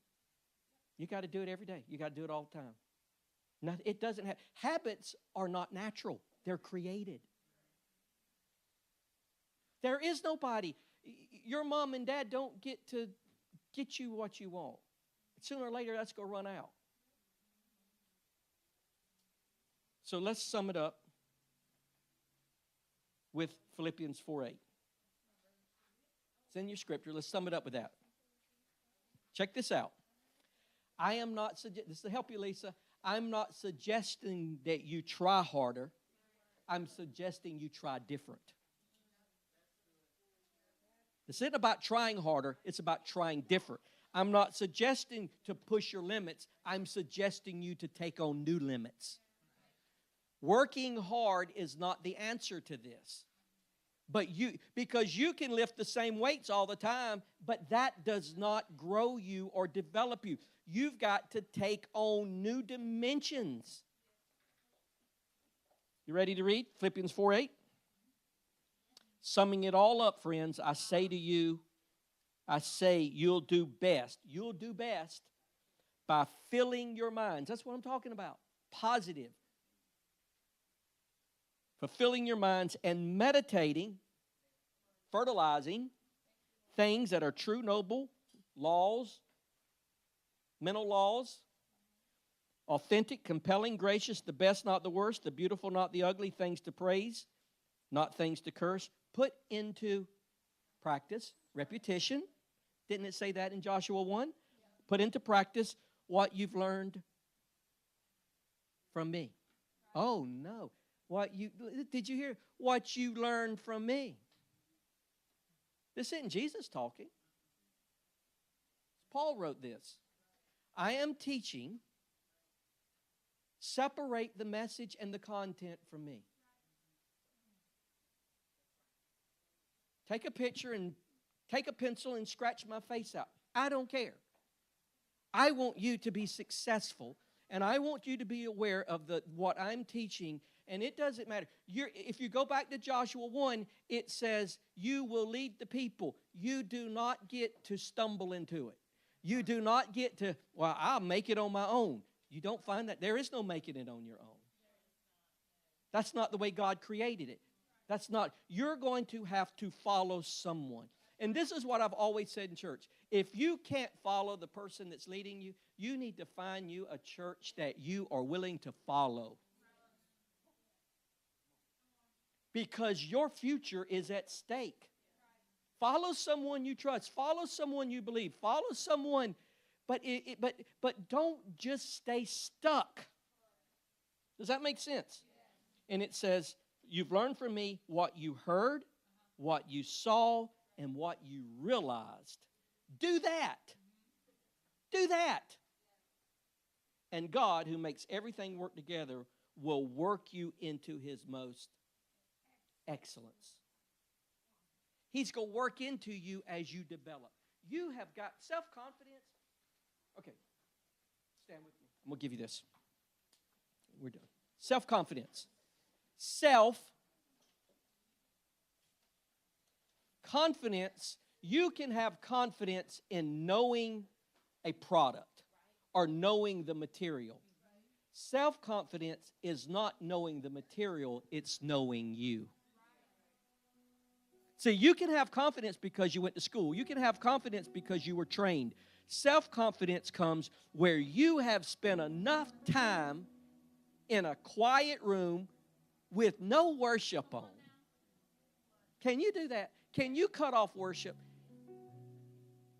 Speaker 1: You got to do it every day. You got to do it all the time. Now, it doesn't have, habits are not natural. They're created. There is nobody, your mom and dad don't get to get you what you want. Sooner or later, that's going to run out. So let's sum it up with Philippians 4:8. It's in your scripture. Let's sum it up with that. Check this out. I am not, this will help you, Lisa. I'm not suggesting that you try harder. I'm suggesting you try different. This isn't about trying harder. It's about trying different. I'm not suggesting to push your limits. I'm suggesting you to take on new limits. Working hard is not the answer to this. But because you can lift the same weights all the time, but that does not grow you or develop you. You've got to take on new dimensions. You ready to read Philippians 4:8? Summing it all up, friends, I say you'll do best. You'll do best by filling your minds. That's what I'm talking about. Positive. Fulfilling your minds and meditating, fertilizing things that are true, noble, laws, mental laws, authentic, compelling, gracious, the best, not the worst, the beautiful, not the ugly, things to praise, not things to curse. Put into practice, repetition. Didn't it say that in Joshua 1? Put into practice what you've learned from me. Oh, no. Did you hear? What you learned from me. This isn't Jesus talking. Paul wrote this. I am teaching, separate the message and the content from me. Take a picture and take a pencil and scratch my face out. I don't care. I want you to be successful, and I want you to be aware of what I'm teaching, and it doesn't matter. If you go back to Joshua 1, it says, you will lead the people. You do not get to stumble into it. You do not get to, well, I'll make it on my own. You don't find that. There is no making it on your own. That's not the way God created it. That's not. You're going to have to follow someone. And this is what I've always said in church. If you can't follow the person that's leading you, you need to find you a church that you are willing to follow. Because your future is at stake. Follow someone you trust. Follow someone you believe. Follow someone, but don't just stay stuck. Does that make sense? And it says, you've learned from me what you heard, what you saw, and what you realized. Do that. Do that. And God, who makes everything work together, will work you into His most excellence. He's going to work into you as you develop. You have got self-confidence. Okay, stand with me. I'm going to give you this. We're done. Self-confidence. Self-confidence. You can have confidence in knowing a product or knowing the material. Self-confidence is not knowing the material, it's knowing you. See, you can have confidence because you went to school. You can have confidence because you were trained. Self-confidence comes where you have spent enough time in a quiet room with no worship on. Can you do that? Can you cut off worship?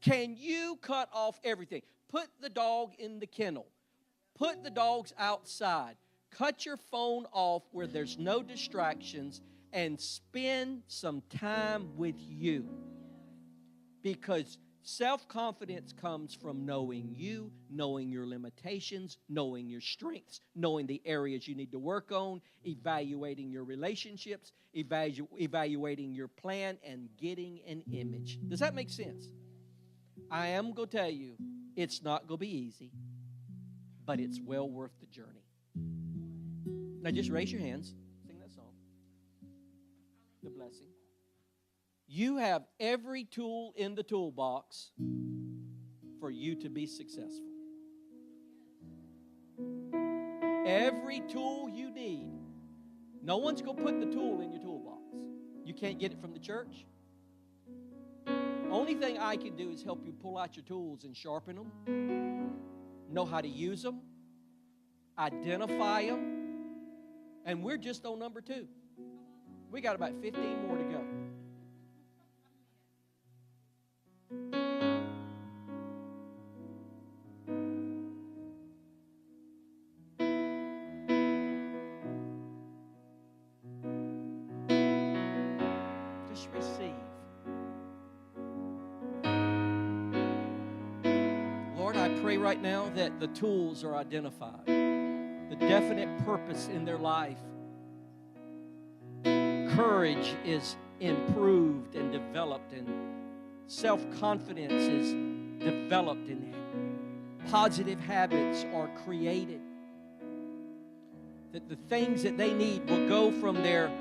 Speaker 1: Can you cut off everything? Put the dog in the kennel. Put the dogs outside. Cut your phone off where there's no distractions and spend some time with you. Because self-confidence comes from knowing you, knowing your limitations, knowing your strengths, knowing the areas you need to work on, evaluating your relationships, evaluating your plan, and getting an image. Does that make sense? I am going to tell you, it's not going to be easy, but it's well worth the journey. Now just raise your hands. Sing that song. The blessing. You have every tool in the toolbox for you to be successful. Every tool you need. No one's going to put the tool in your toolbox. You can't get it from the church. Only thing I can do is help you pull out your tools and sharpen them, know how to use them, identify them, and we're just on number 2. We got about 15 more to go. Just receive. Lord, I pray right now that the tools are identified, the definite purpose in their life. Courage is improved and developed, and self-confidence is developed, and positive habits are created. That the things that they need will go from their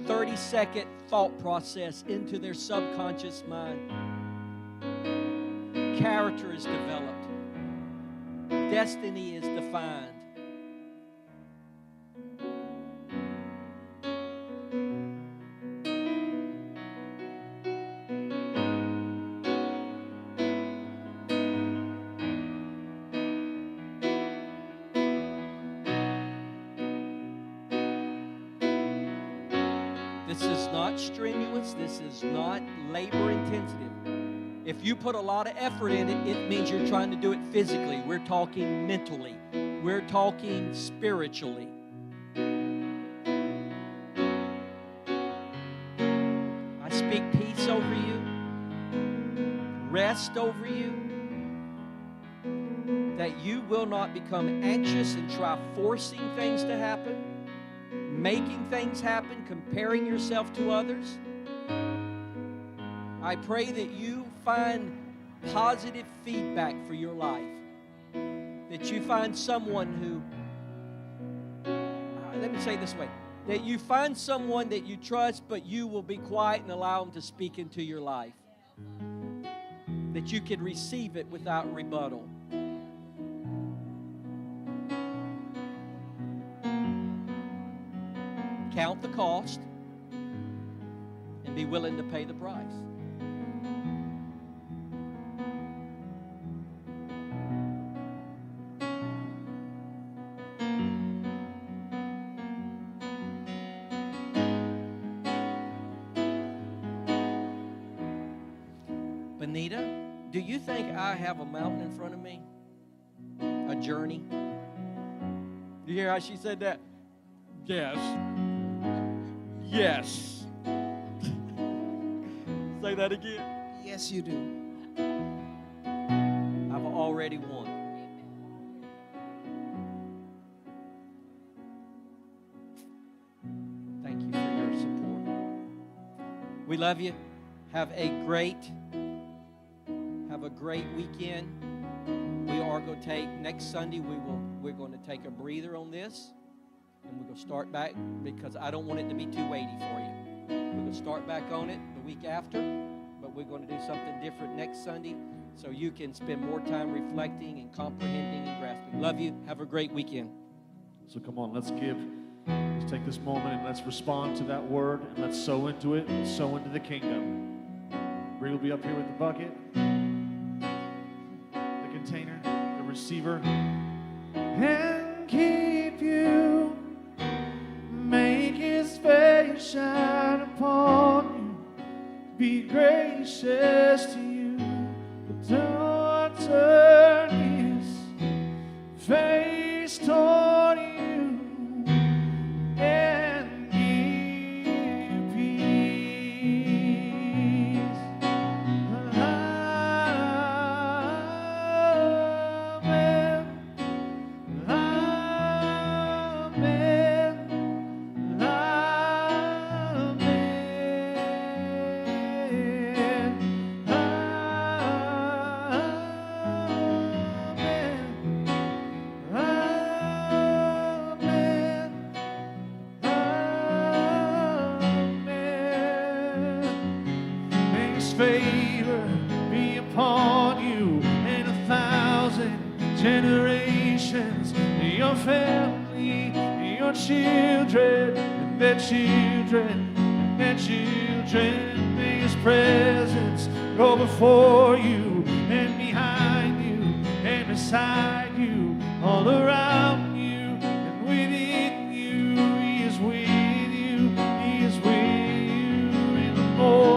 Speaker 1: 30-second thought process into their subconscious mind. Character is developed. Destiny is defined. This is not strenuous. This is not labor intensive. If you put a lot of effort in it, it means you're trying to do it physically. We're talking mentally. We're talking spiritually. I speak peace over you, rest over you, that you will not become anxious and try forcing things to happen, making things happen, comparing yourself to others. I pray that you find positive feedback for your life, that you find someone who, let me say it this way, that you find someone that you trust, but you will be quiet and allow them to speak into your life, that you can receive it without rebuttal. Count the cost and be willing to pay the price. Benita, do you think I have a mountain in front of me? A journey? You hear how she said that? Yes. Yes. Say that again.
Speaker 2: Yes, you do.
Speaker 1: I've already won. Thank you for your support. We love you. Have a great weekend. We are going to take next Sunday. We're going to take a breather on this, and we're going to start back because I don't want it to be too weighty for you. We're going to start back on it the week after, but we're going to do something different next Sunday so you can spend more time reflecting and comprehending and grasping. Love you. Have a great weekend.
Speaker 3: So come on, let's take this moment and let's respond to that word and let's sow into it and sow into the kingdom. Bree will be up here with the bucket, the container, the receiver. And keep you, make his face shine upon you, be gracious to you, but don't turn his face toward you. Favor be upon you and 1,000 generations, your family, your children, and their children, and their children. May his presence go before you and behind you and beside you, all around you and within you. He is with you, he is with you in the morning,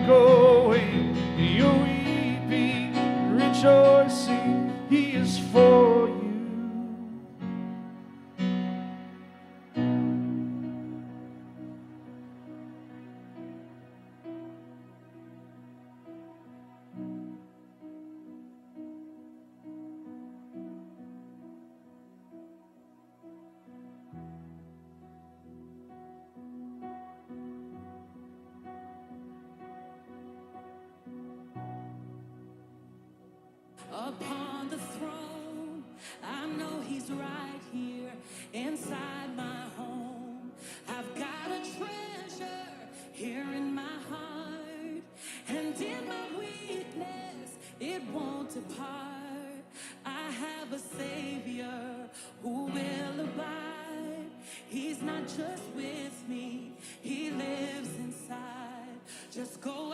Speaker 3: going, you're weeping, rejoicing, he is for you.
Speaker 4: Upon the throne, I know he's right here inside my home. I've got a treasure here in my heart, and in my weakness it won't depart. I have a Savior who will abide. He's not just with me, he lives inside. Just go